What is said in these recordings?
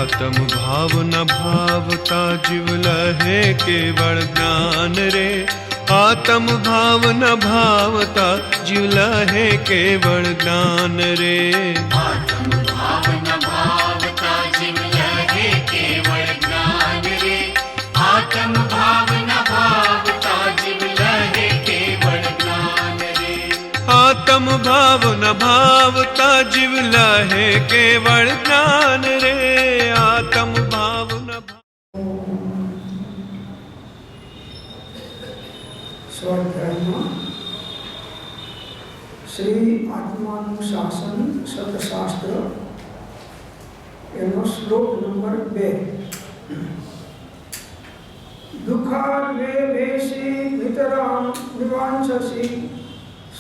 आत्म भाव न भावता जीव लहे केवल ज्ञान रे। आत्म भाव न भावता जीव लहे केवल ज्ञान रे। आत्म भाव न भावता जीव लहे केवल ज्ञान रे। आत्म भाव न भावता जीव लहे केवल ज्ञान रे। आत्म भाव न भावता जीव लहे केवल ज्ञान रे। आत्म भाव न स्वाध्याय श्री आत्मानुशासन सतशास्त्र एनो श्लोक नंबर 2। दुखाद्वे वेशी नितरां निवांससि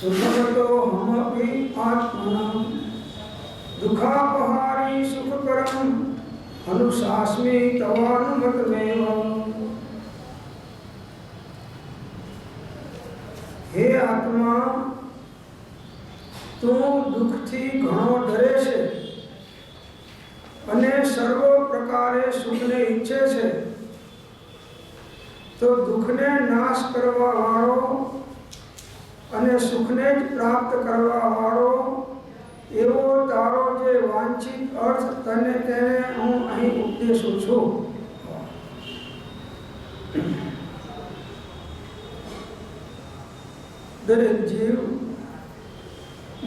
सुखगतो हमपि आत्मनां। दुखापहारी सुखकरम् अनुशास्मि तवानुमतमेव। हे आत्मा, तू दुख थी घणो डरे छे अने सर्व प्रकारे सुख ने ઈચ્છે છે, તો દુઃખને નાશ કરવા વાળો અને સુખને જ પ્રાપ્ત કરવા વાળો એવો તારો જે વાંછિત અર્થ તને તેને હું અહીં ઉપદેશું છું। દરેક જીવ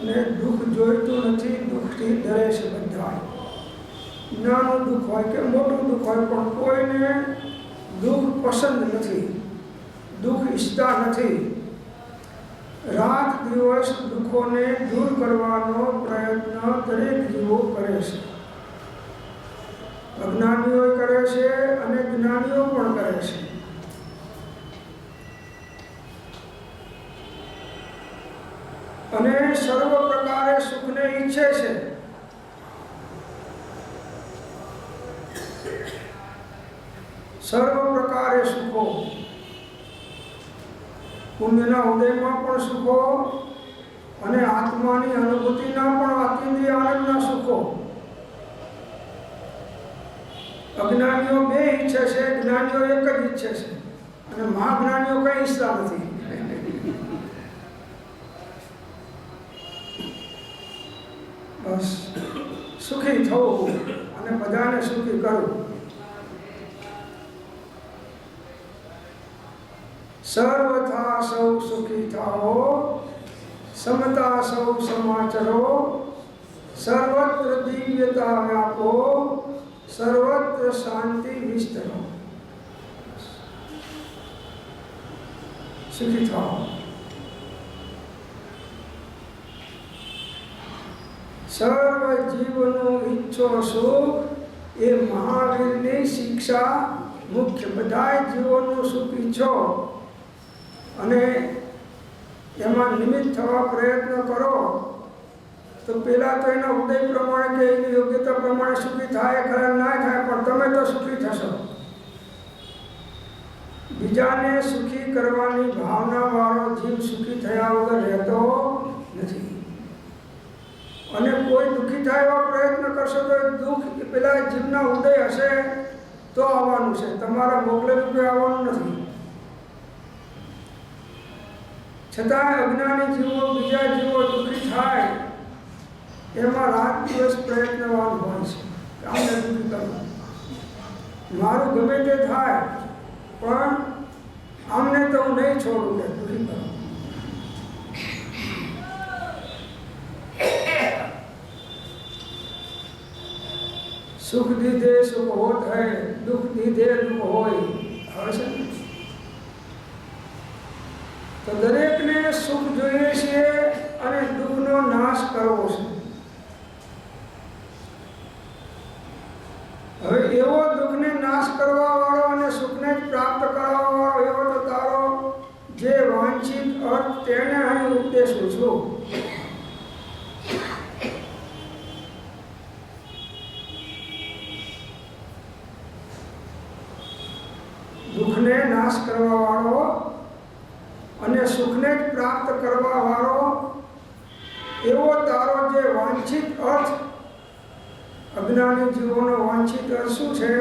ને દુઃખ જોઈતું નથી, દુઃખથી ડરે છે બધા। નાનું દુઃખ હોય કે મોટું દુઃખ હોય, પણ કોઈને દુઃખ પસંદ નથી, દુઃખ ઈચ્છતા નથી। રાત દિવસ દુઃખોને દૂર કરવાનો પ્રયત્ન દરેક જીવો કરે છે। અજ્ઞાનીઓ કરે છે અને જ્ઞાનીઓ પણ કરે છે। અને સર્વ પ્રકારે સુખને ઈચ્છે છે। સર્વ પ્રકારે સુખો, પુણ્યના ઉદયમાં પણ સુખો અને આત્માની અનુભૂતિના પણ અતિન્દ્રિય આનંદના સુખો। અજ્ઞાનીઓ બે ઈચ્છે છે, જ્ઞાનીઓ એક જ ઈચ્છે છે, અને મહાજ્ઞાનીઓ કઈ ઈચ્છતા નથી। બસ સુખી થવું અને બધાને સુખી કરવું। સર્વથા સૌ સુખી થાઓ, સમતા સૌ સમાચરો, સર્વત્ર દિવ્યતા વ્યાપો, સર્વત્ર શાંતિ વિસ્તરો। સુખી થાઓ। સર્વ જીવનો ઈચ્છો સુખ એ મહાવીરની શિક્ષા મુખ્ય। બધાય જીવોનું સુખ ઈચ્છો અને એમાં નિમિત્ત થવા પ્રયત્ન કરો, તો પેલા તો એના ઉદય પ્રમાણે કે એની યોગ્યતા પ્રમાણે સુખી થાય ખરા ના થાય, પણ તમે તો સુખી થશો। બીજાને સુખી કરવાની ભાવના વાળો જીવ સુખી થયા વગર રહેતો નથી। અને કોઈ દુઃખી થાય એવા પ્રયત્ન કરશો તો દુઃખ પેલા જીવના ઉદય હશે તો આવવાનું છે, તમારા મોકલેલું કોઈ આવવાનું નથી। છતાં અજ્ઞાની જીવો બીજા જીવો દુઃખી થાય એમાં રાત દિવસ પ્રયત્નવાન હોય છે કે આમને દુઃખી કરવું, મારું ગમે તે થાય પણ આમને તો હું નહીં છોડું કે દુઃખી કરું। સુખ દીધે સુખ હોત હૈ, દુઃખ દીધે દુઃખ હોય। તો દરેકને સુખ જોઈએ છે અને દુઃખનો નાશ કરવો છે। હવે એવો દુઃખને નાશ કરવા વાળો અને સુખને જ પ્રાપ્ત કરવા વાળો એવો તો તારો જે વાંછિત અર્થ તેને અહીં ઉપદેશું છું। દુઃખને નાશ કરવા વાળો અને સુખને જ પ્રાપ્ત કરવા વાળો એવો તારો જે વાંછિત અર્થ અજ્ઞાની જીવોનો વાંછિત શું છે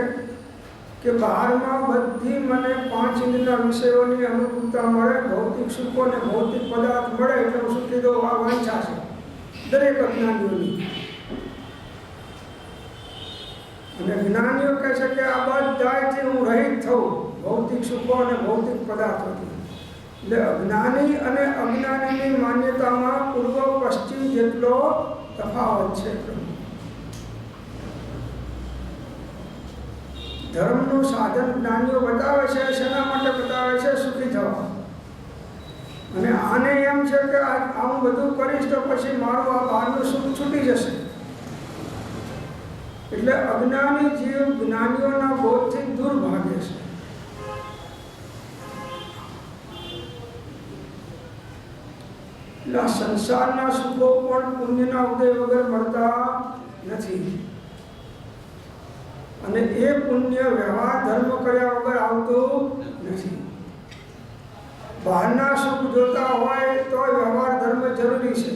કે બહારમાં બધી મને 5 ઇન્દ્રિયના વિષયોની અનુકૂળતા મળે, ભૌતિક સુખો અને ભૌતિક પદાર્થ મળે એટલે હું સુખી દો, આ વાંછા છે દરેક અજ્ઞાનીઓની. અને જ્ઞાનીઓ કહે છે કે આ બધાથી હું રહિત થઉં, ભૌતિક સુખો અને ભૌતિક પદાર્થોથી. એટલે અજ્ઞાની અને અજ્ઞાનીની માન્યતામાં પૂર્વ પશ્ચિમ જેટલો તફાવત છે. ધર્મનું સાધન જ્ઞાનીઓ બતાવે છે, શેના માટે બતાવે છે? સુખી થવા. અને આને એમ છે કે આ હું બધું કરીશ તો પછી મારું આ બહારનું સુખ છૂટી જશે. એટલે અજ્ઞાની જીવ જ્ઞાનીઓના બોધથી દૂર ભાગે છે. એટલે સંસારના સુખો પણ પુણ્યના ઉદય વગર મળતા નથી. અને એ પુણ્ય વ્યવહાર ધર્મ કર્યા વગર આવતું નથી. બહારના સુખ જોતા હોય તો વ્યવહાર ધર્મ જરૂરી છે.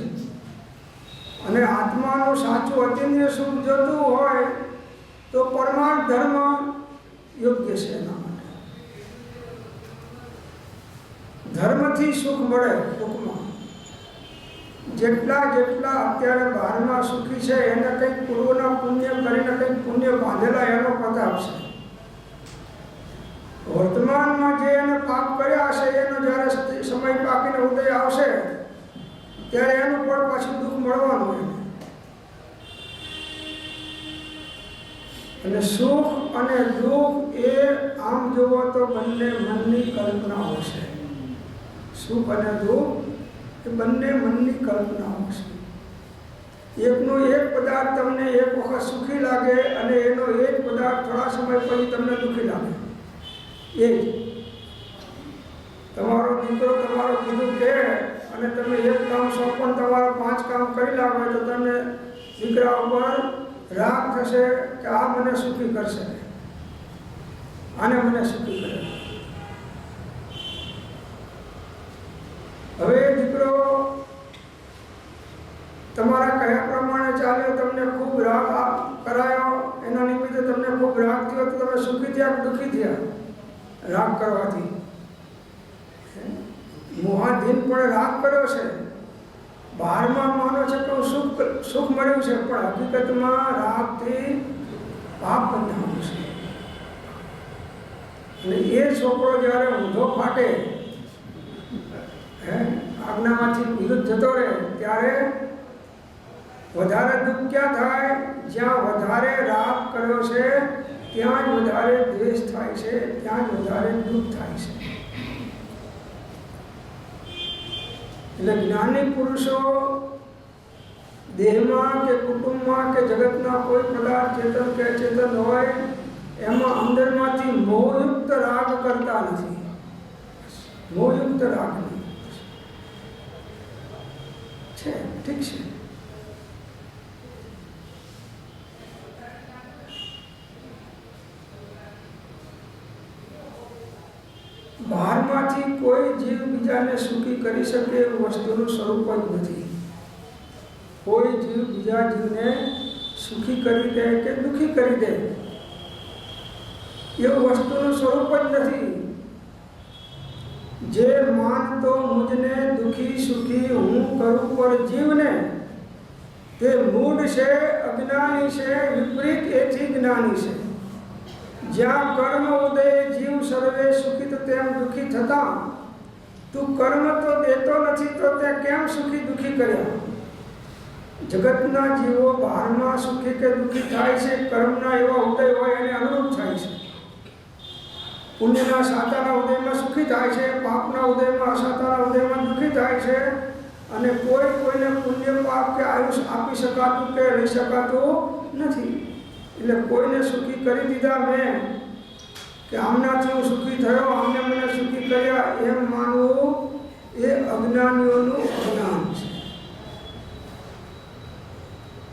અને આત્માનું સાચું અતિન્દ્રિય સુખ જોતું હોય તો પરમાર્થ ધર્મ યોગ્ય છે. એના માટે ધર્મથી સુખ મળે. ટૂંકમાં જેટલા અત્યારે બહારમાં સુખી છે એને કંઈક પૂર્વના પુણ્ય કરીને કંઈક પુણ્ય બાંધેલા એનો પ્રતાપ છે. વર્તમાનમાં જે એને પાપ કર્યા હશે એનો જ્યારે સમય પાકીને ઉદય આવશે ત્યારે એનું પણ પાછું દુઃખ મળવાનું એને. અને સુખ અને દુઃખ એ આમ જુઓ તો બંને મનની કલ્પનાઓ છે. સુખ અને દુઃખ એ બંને મનની કલ્પનાઓ છે. એકનો એક પદાર્થ તમને એક વખત સુખી લાગે અને એનો એક પદાર્થ થોડા સમય પછી તમને દુઃખી લાગે. એ જ તમારો દીકરો તમારો કીધું કે અને તમે એક કામ સોંપો તમારા 5 કામ કરી લાવો તો તમને દીકરા ઉપર રાગ થશે કે આ મને સુખી કરશે, આને મને સુખી કરે. હવે દીકરો તમારા કહ્યા પ્રમાણે ચાલ્યો, તમને ખૂબ રાગ કરાયો, એના નિમિત્તે તમને ખૂબ રાગ થયો તો તમે સુખી થયા કે દુઃખી થયા? રાગ કરવાથી મોહાધીન પણ રાગ કર્યો છે. બહારમાં માનો છે કે સુખ મળ્યું છે પણ હકીકતમાં રાગથી પાપ બંધાયું છે. અને એ છોકરો જ્યારે ઊંધો ફાટે આજ્ઞામાંથી વિરુદ્ધ જતો રહે ત્યારે વધારે દુઃખ ક્યાં થાય? જ્યાં વધારે રાગ કર્યો છે ત્યાં જ વધારે દ્વેષ થાય છે, ત્યાં જ વધારે દુઃખ થાય છે. એટલે જ્ઞાની પુરુષો દેહમાં કે કુટુંબમાં કે જગતના કોઈ પદાર્થ ચેતન કે અચેતન હોય એમાં અંદરમાંથી મોહયુક્ત રાગ કરતા નથી. મોહયુક્ત રાગ નહીં છે. ઠીક છે. બહારમાંથી કોઈ જીવ બીજાને સુખી કરી શકે એવું વસ્તુનું સ્વરૂપ જ નથી. કોઈ જીવ બીજા જીવને સુખી કરી દે કે દુઃખી કરી દે એવું વસ્તુનું સ્વરૂપ જ નથી. જે માનતો મુજને દુઃખી સુખી હું કરું પર જીવને તે મૂઢ છે, અજ્ઞાની છે, વિપરીત એથી જ્ઞાની છે. જ્યાં કર્મ ઉદય જીવ સર્વે સુખિત તેમ દુઃખી થતા તું કર્મ તો દેતો નથી તો તે કેમ સુખી દુઃખી કર્યા? જગતના જીવો બહારમાં સુખી કે દુઃખી થાય છે કર્મના એવા ઉદય હોય એને અનુરૂપ થાય છે. પુણ્યના સાતાના ઉદયમાં સુખી થાય છે, પાપના ઉદયમાં અસાતાના ઉદયમાં દુઃખી થાય છે. અને કોઈને પુણ્ય પાપ કે આયુષ આપી શકાતું કે રહી શકાતું નથી. એટલે કોઈને સુખી કરી દીધા મેં કે આમનાથી હું સુખી થયો, આમને મને સુખી કર્યા એમ માનવું એ અજ્ઞાનીઓનું અજ્ઞાન છે.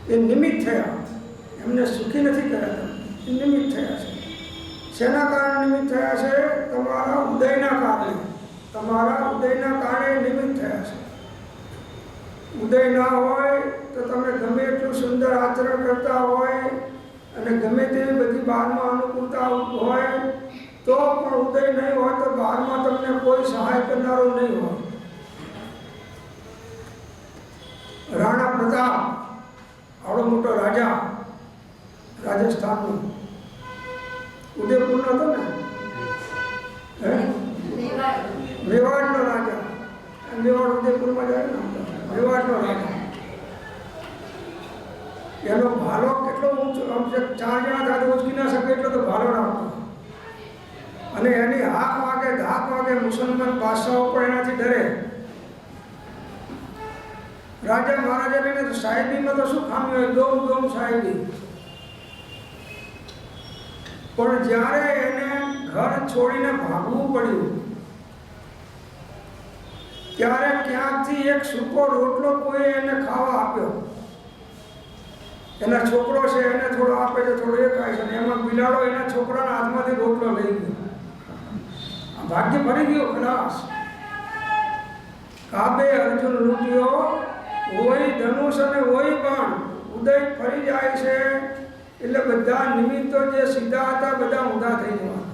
એ નિમિત્ત થયા, એમને સુખી નથી કર્યા, એ નિમિત્ત થયા છે. શેના કારણે નિમિત્ત થયા છે? તમારા ઉદયના કારણે. તમારા ઉદયના કારણે નિમિત્ત થયા છે. ઉદય ના હોય તો તમે ગમે એટલું સુંદર આચરણ કરતા હોય અને ગમે તેવી બધી બહારમાં અનુકૂળતા હોય તો પણ ઉદય નહીં હોય તો બહારમાં તમને કોઈ સહાય કરનારો નહીં હોય. રાણા પ્રતાપ આવડો મોટો રાજા રાજસ્થાનનો, ઉદયપુરનો હતો ને, મેવાડનો રાજા. મેવાડ ઉદયપુરમાં જાય ને, મેવાડનો રાજા. એનો ભાલો કેટલો ઊંચો, આમ 4 જણા સાથે ઉચકી ના શકે એટલો તો ભાલો રાખતો. અને એની હાથ વાગે ધાક વાગે મુસલમાન બાદશાહો પણ એનાથી ડરે. રાજા મહારાજાને સાહેબીમાં તો શું ખામી હોય, દોમ સાહેબી. પણ જ્યારે એને ઘર છોડીને ભાગવું પડ્યું ત્યારે ક્યાંકથી એક સૂકો રોટલો કોઈ એને ખાવા આપ્યો. એના છોકરો છે એને થોડો આપે છે, થોડો એ ખાય છે, અને એમાં બિલાડો એના છોકરાના હાથમાંથી રોટલો લઈ ગયો. ભાગ્ય ફરી ગયો ખલાસ. કાબે અર્જુન લૂંટ્યો, હોય ધનુષ અને હોય બાણ. ઉદય ફરી જાય છે એટલે બધા નિમિત્તો જે સીધા હતા બધા ઊંધા થઈ જવા.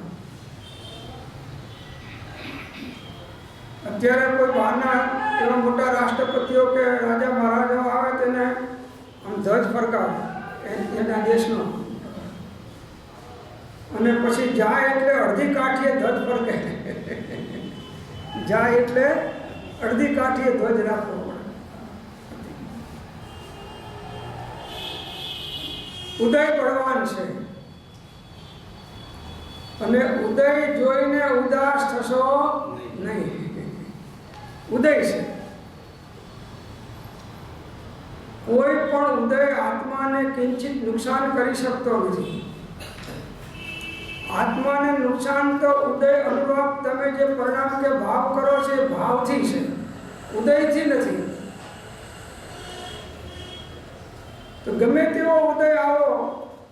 અત્યારે કોઈ બહારના એવા મોટા રાષ્ટ્રપતિઓ કે રાજા મહારાજાઓ આવે તેને આમ ધ્વજ ફરકાવે એના દેશનો, અને પછી જાય એટલે અડધી કાઠીએ ધ્વજ ફરકે. જાય એટલે અડધી કાઠીએ ધ્વજ રાખવો પડે. ઉદય બળવાન છે અને ઉદય જોઈને ઉદાસ થશો નહીં. ઉદય છે, કોઈ પણ ઉદય આત્માને કિંચિત નુકસાન કરી શકતો નથી. આત્માને નુકસાન તો ઉદય અનુભવ તમે જે પરિણામ કે ભાવ કરો છો એ ભાવથી છે, ઉદયથી નથી. તો ગમે તેવો ઉદય આવો,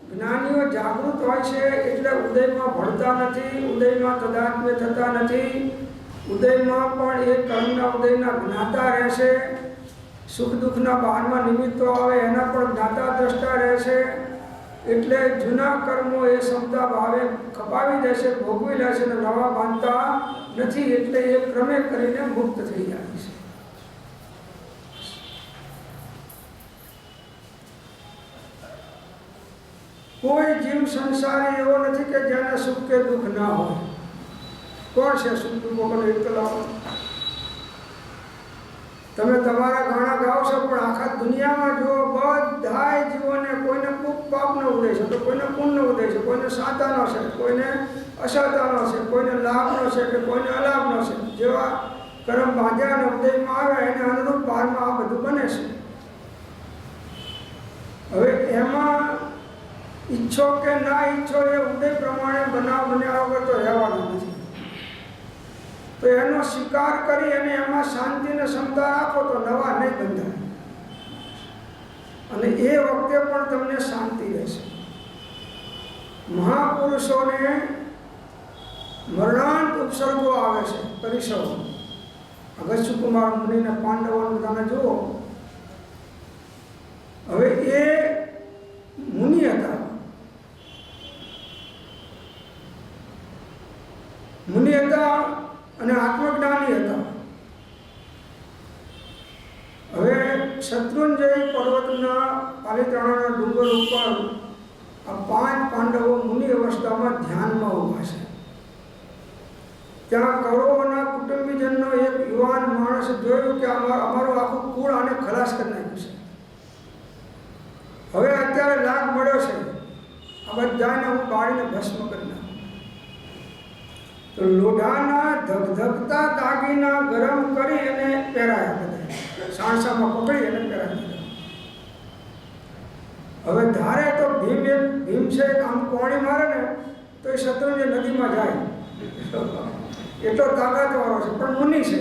જ્ઞાનીઓ જાગૃત હોય છે એટલે ઉદયમાં ભળતા નથી, ઉદયમાં તદાત્મ્ય થતા નથી. ઉદયમાં પણ એ કર્મના ઉદયના જ્ઞાતા રહેશે. સુખ દુઃખના બહારમાં નિમિત્તો આવે એના પણ જ્ઞાતા દ્રષ્ટા રહેશે. એટલે જૂના કર્મો એ ક્ષમતા ભાવે ખપાવી દેશે, ભોગવી લેશે અને નવા બાંધતા નથી. એટલે એ ક્રમે કરીને મુક્ત થઈ જાય છે. કોઈ જીવ સંસારી એવો નથી કે જેને સુખ કે દુઃખ ના હોય. કોણ છે સુખ દુઃખોનો એકલાવો? તમે તમારા ગાણા ગાઓ છો પણ આખા દુનિયામાં જો બધાય જીવોને કોઈને પાપનો ઉદય છે, તો કોઈને પુણ્યનો ઉદય છે, કોઈને સાતાનો છે, કોઈને અસાતાનો છે, કોઈને લાભનો છે કે કોઈને અલાભનો છે. જેવા કર્મ બાંધ્યા અને ઉદયમાં આવે એને અનુરૂપ બહારમાં આ બધું બને છે. હવે એમાં ઈચ્છો કે ના ઈચ્છો એ ઉદય પ્રમાણે બનાવ બન્યા વગર તો રહેવાનું નથી. તો એનો સ્વીકાર કરી અને એમાં શાંતિને ક્ષમતા રાખો તો નવા નહીં બંધાય, અને એ વખતે પણ તમને શાંતિ રહેશે. મહાપુરુષોને મરણાંત ઉપસર્ગો આવે છે, પરિસરો. અગસ્ત્ય કુમાર મુનિને પાંડવોને તમે જુઓ. હવે એ મુનિ હતા, અને આત્મજ્ઞાની હતા. હવે શત્રુંજય પર્વતના પાલિતાણાના ડુંગર ઉપર આ 5 પાંડવો મુનિ અવસ્થામાં ધ્યાનમાં ઊભા છે. ત્યાં કૌરવોના કુટુંબીજનનો એક યુવાન માણસ જોયું કે અમારું આખું કુળ આને ખલાસ કરી નાખ્યું છે. હવે અત્યારે લાભ મળ્યો છે, આ બધાને હું બાળીને ભસ્મ કરી નાખું. તો લોઢાના ધગધગતા દાગીના ગરમ કરી અને પહેરાયા, બધા સાણસામાં પકડી અને પહેરાવી. હવે ધારે તો ભીમ છે આમ કોણી મારે ને તો એ શત્રુંજય નદીમાં જાય, એટલો તાકાતવાળો છે, પણ મુનિ છે.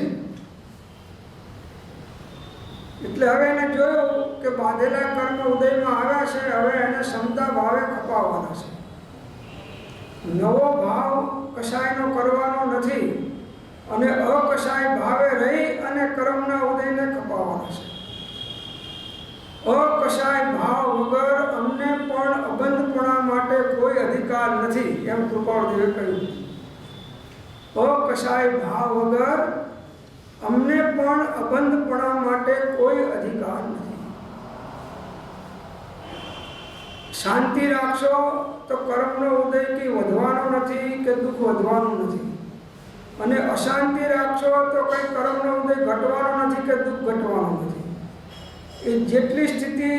એટલે હવે એને જોયું કે બાંધેલા કર્મ ઉદયમાં આવ્યા છે, હવે એને ક્ષમતા ભાવે ખપાવવાના છે. નવો ભાવ કશાયનો કરવાનો નથી, અને અકશાય ભાવે રહી અને કર્મના ઉદયને ખપાવવાના છે. અકશાય ભાવ વગર અમને પણ અબંધપણામાં નથી એમ કૃપાળદેવે કહ્યું. અકશાય ભાવ વગર અમને પણ અબંધપણા માટે કોઈ અધિકાર નથી. શાંતિ રાખશો તો કર્મનો ઉદય કે વધવાનો નથી કે દુઃખ વધવાનું નથી, અને અશાંતિ રાખશો તો કંઈ કર્મનો ઉદય ઘટવાનો નથી કે દુઃખ ઘટવાનું નથી. એ જેટલી સ્થિતિ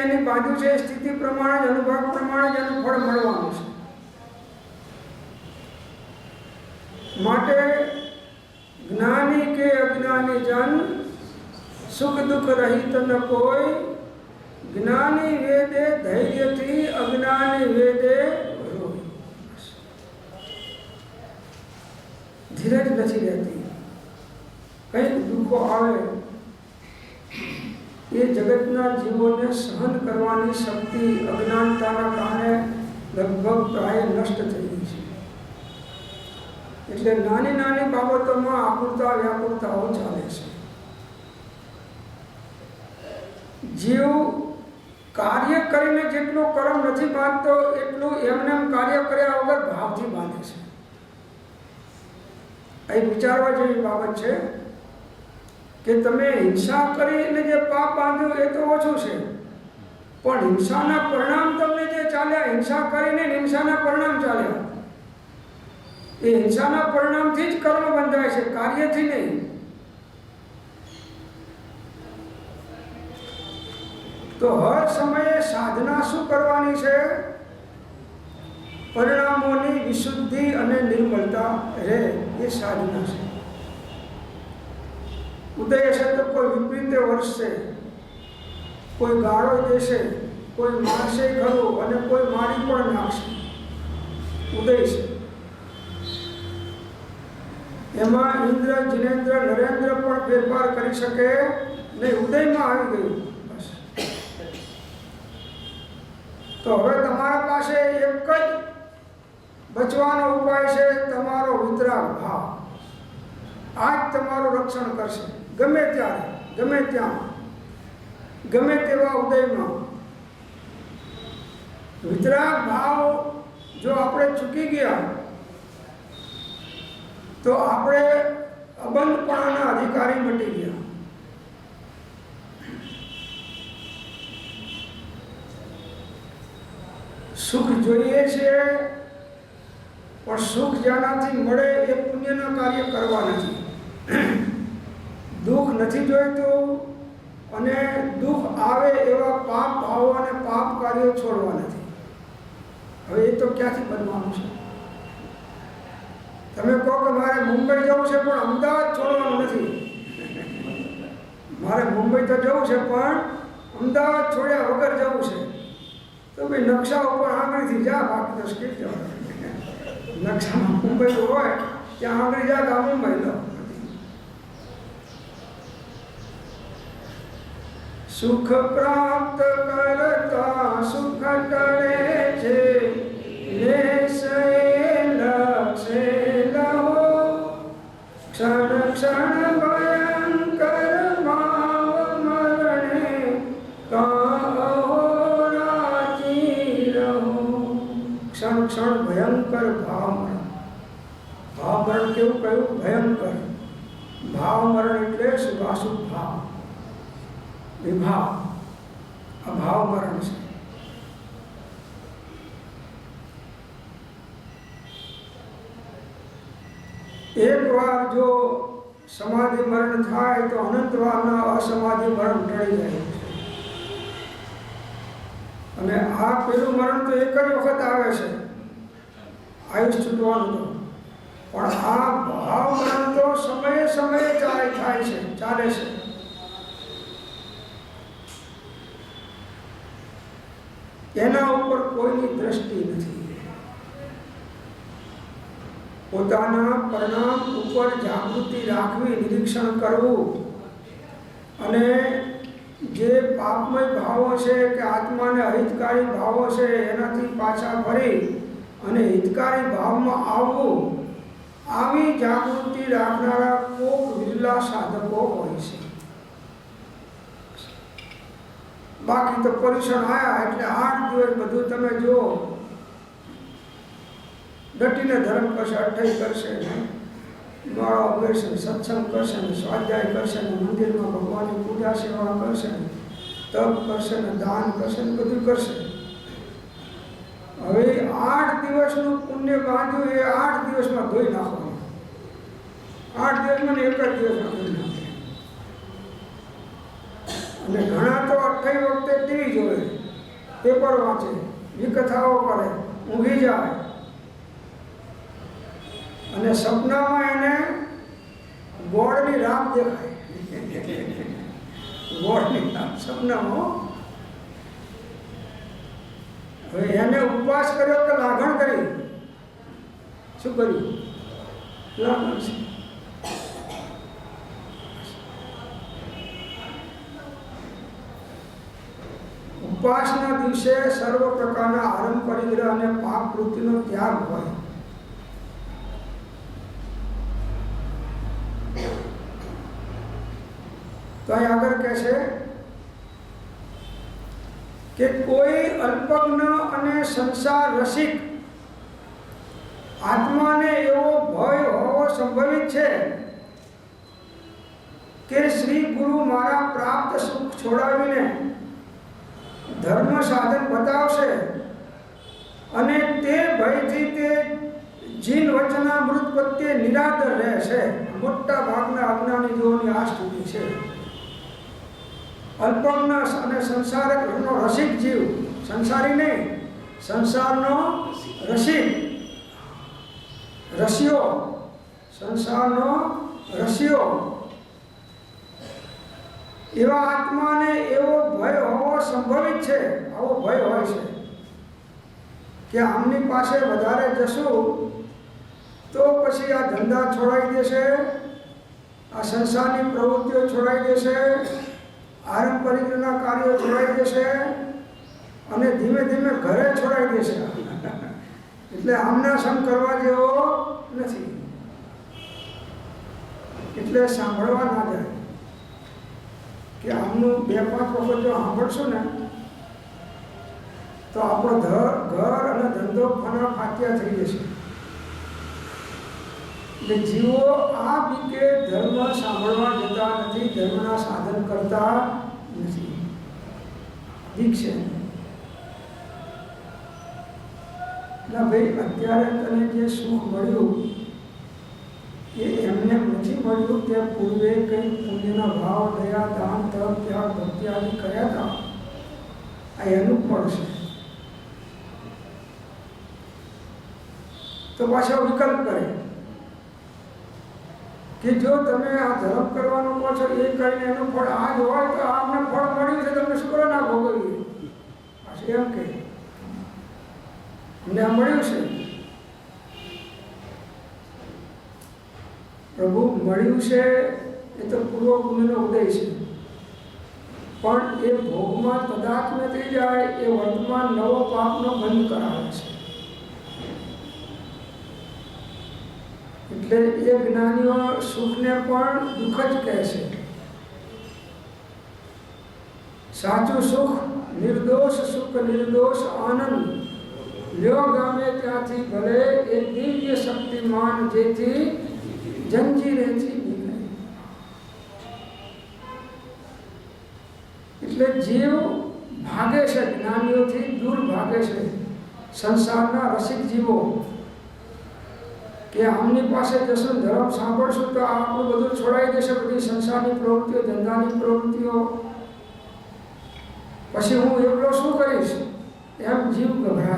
એની બાજુ છે એ સ્થિતિ પ્રમાણે જ અનુભવ પ્રમાણે જ એનું ફળ મળવાનું છે. માટે જ્ઞાની કે અજ્ઞાની જન સુખ દુઃખ રહિત ન કોઈ, જ્ઞાની વેદે ધૈર્યથી અજ્ઞાની વેદે રોય. ધીરજ નથી રહેતી. કંઈક દુઃખો આવે એ જગતના જીવોને સહન કરવાની શક્તિ અજ્ઞાનતાના કારણે લગભગ પ્રાય નષ્ટ થઈ ગઈ છે. એટલે નાની નાની બાબતોમાં આકુરતા વ્યાકુરતાઓ ચાલે છે. જીવ કાર્ય કરીને જેટલો કર્મ નથી બાંધતો એટલું એમને કાર્ય કર્યા વગર ભાવથી બાંધે છે. અહીં વિચારવા જેવી બાબત છે કે તમે હિંસા કરીને જે પાપ બાંધ્યું એ તો ઓછું છે, પણ હિંસાના પરિણામ તમને જે ચાલ્યા, હિંસા કરીને હિંસાના પરિણામ ચાલ્યા, એ હિંસાના પરિણામથી જ કર્મ બંધાય છે, કાર્યથી નહીં. તો હર સમયે સાધના શું કરવાની છે? પરિણામોની વિશુદ્ધિ અને નિર્મળતા રહે એ સાધના છે. ઉદય હશે તો કોઈ વિપરીતે વર્ષશે, કોઈ ગાળો દેશે, કોઈ મારશે ખરું અને કોઈ મારી પણ નાખશે. ઉદય છે એમાં ઇન્દ્ર, જિનેન્દ્ર, નરેન્દ્ર પણ ફેરફાર કરી શકે નહીં. ઉદયમાં આવી ગયું બસ. તો હવે તમારા પાસે એક જ બચવાનો ઉપાય છે, તમારો વિતરાગ ભાવ. આ જ તમારું રક્ષણ કરશે ગમે ત્યારે, ગમે ત્યાં, ગમે તેવા ઉદયમાં. વિતરાગ ભાવ જો આપણે ચૂકી ગયા તો આપણે અબંધપણાના અધિકારી મટી ગયા. સુખ જોઈએ છે પણ સુખ જેનાથી મળે એ પુણ્યના કાર્ય કરવા નથી. દુઃખ નથી જોઈતું અને દુઃખ આવે એવા પાપ ભાવો અને પાપ કાર્યો છોડવા નથી. હવે એ તો ક્યાંથી બનવાનું છે? તમે કહો કે મારે મુંબઈ જવું છે પણ અમદાવાદ છોડવાનું નથી. મારે મુંબઈ તો જવું છે પણ અમદાવાદ છોડ્યા વગર જવું છે. તો ભાઈ નકશા ઉપર આંગળીથી જા, બાકી તો સ્કીપ જવા. નકશામાં મુંબઈ હોય ત્યાં આંગળી જા તો મુંબઈ લો. સુખ પ્રાપ્ત કરતા સુખ ટળે છે, લેશે લક્ષે લહો, ક્ષણ ક્ષણ ભયંકર ભાવ મરણે કહો રાજી રહો. ક્ષણ ક્ષણ ભયંકર ભાવ મરણ. ભાવ મરણ કેવું કહ્યું? ભયંકર. ભાવ મરણ એટલે શુભાશુભ ભાવ, વિભાવ, અભાવ મરણ છે. એક વાર જો સમાધિ મરણ થાય તો અનંત વારના અસમાધિ મરણ ટળી જાય છે. અને આ પેલું મરણ તો એક જ વખત આવે છે, આયુષ છૂટવાનું તો. પણ આ ભાવ મરણ તો સમયે સમયે થાય છે, ચાલે છે. એના ઉપર કોઈની દ્રષ્ટિ નથી. પોતાના પરિણામ ઉપર જાગૃતિ રાખવી, નિરીક્ષણ કરવું, અને જે પાપમય ભાવો છે કે આત્માને અહિતકારી ભાવો છે એનાથી પાછા ફરી અને હિતકારી ભાવમાં આવવું, આવી જાગૃતિ રાખનારા કોક વિરલા સાધકો હોય છે. બાકી તો પરીક્ષણ આવ્યા એટલે 8 દિવસ બધું તમે જુઓ ડટીને ધર્મ કરશે, અઠ્ઠાઈ કરશે, માળો કરશે, સત્સંગ કરશે, સ્વાધ્યાય કરશે, મંદિરમાં ભગવાનની પૂજા સેવા કરશે, તપ કરશે, દાન કરશે, બધું કરશે. હવે 8 દિવસનું પુણ્ય બાંધ્યું એ 8 દિવસમાં ધોઈ નાખવાનું. 8 દિવસમાં ને 1 જ દિવસમાં ધોઈ નાખે. અને ઘણા તો 28 વખતે ટીવી જોવે, પેપર વાંચે, વિકથાઓ કરે, ઊંઘી જાય, અને સપનામાં એને ગોળની રાત દેખાય. ગોળની રાત સપનામાં. હવે એને ઉપવાસ કર્યો કે લાગણ કરી? શું કર્યું? લાગણ છે. ઉપવાસના દિવસે સર્વ પ્રકારના આરંભ પરિગ્રહ અને પાપ વૃત્તિનો ત્યાગ હોય. તો અહીં આગળ કહે છે કે કોઈ અલ્પજ્ઞ અને સંસાર રસિક આત્માને એવો ભય હોવો સંભવિત છે કે શ્રી ગુરુ મારા પ્રાપ્ત સુખ છોડાવીને ધર્મ સાધન બતાવશે અને તે ભયથી તે જીન વચનામૃત પ્રત્યે નિરાદર રહેશે. મોટા ભાગના અજ્ઞાનીઓની આ સ્થિતિ છે. અલ્પજ્ઞ અને સંસારનો રસિક જીવ, સંસારી નહીં, સંસારનો રસિક, રસ્યો, સંસારનો રસ્યો, એવા આત્માને એવો ભય હોવો સંભવિત છે. આવો ભય હોય છે કે આમની પાસે વધારે જશું તો પછી આ ધંધા છોડાઈ દેશે, આ સંસારની પ્રવૃત્તિઓ છોડાઈ દેશે, આરંભ પરિગ્રહના કાર્યો છોડાઈ દેશે અને ધીમે ધીમે ઘરે છોડાઈ દેશે. એટલે આમના સંગ કરવા જેવો નથી. એટલે સાંભળવા ના જાય કે આમનું 2-5 વખત જો સાંભળશું ને તો આપણો ઘર અને ધંધો ફના ફાટ્યા થઈ જશે. એટલે જીવો આ બીકે ધર્મ સાંભળવા જતા નથી, ધર્મના સાધન કરતા નથી. દીક્ષે ના ભાઈ, અત્યારે તને જે સુખ મળ્યું એ એમને નથી મળ્યું. તે પૂર્વે કંઈ પુણ્યના ભાવ, દયા, દાન, તપ, ત્યાગ, ભક્તિ આદિ કર્યા હતા. આ એનું ફળ છે. તો પાછા વિકલ્પ કરે કે જો તમે આ ધર્મ કરવાનું કહો છો એ કરીને એનું ફળ આ જ હોય તો આમને ફળ મળ્યું છે, તમને શું કરો ના ભોગવીએ? પાછું એમ કે અમને આ મળ્યું છે. પ્રભુ મળ્યું છે એ તો પૂર્વ પુણ્યનો ઉદય છે, પણ એ ભોગમાં તદાત્મ્ય થઈ જાય એ વર્તમાન નવો પાપનો બંધ કરાવે છે. એટલે એ જ્ઞાનીઓ સુખને પણ દુઃખ જ કહે છે. સાચું સુખ નિર્દોષ સુખ, નિર્દોષ આનંદ લ્યો ગામે ત્યાંથી ભલે એ દિવ્ય શક્તિમાન જેથી જંજીરેથી નીકળે. એટલે જીવ ભાગે છે, જ્ઞાનીઓથી દૂર ભાગે છે. સંસારના રસિક જીવો કે આમની પાસે જશું, ધર્મ સાંભળશું તો આપણું બધું છોડાઈ દેશે, બધી સંસારની પ્રવૃત્તિઓ, ધંધાની પ્રવૃત્તિઓ, પછી હું એકલો શું કરીશ એમ જીવ ગભરાય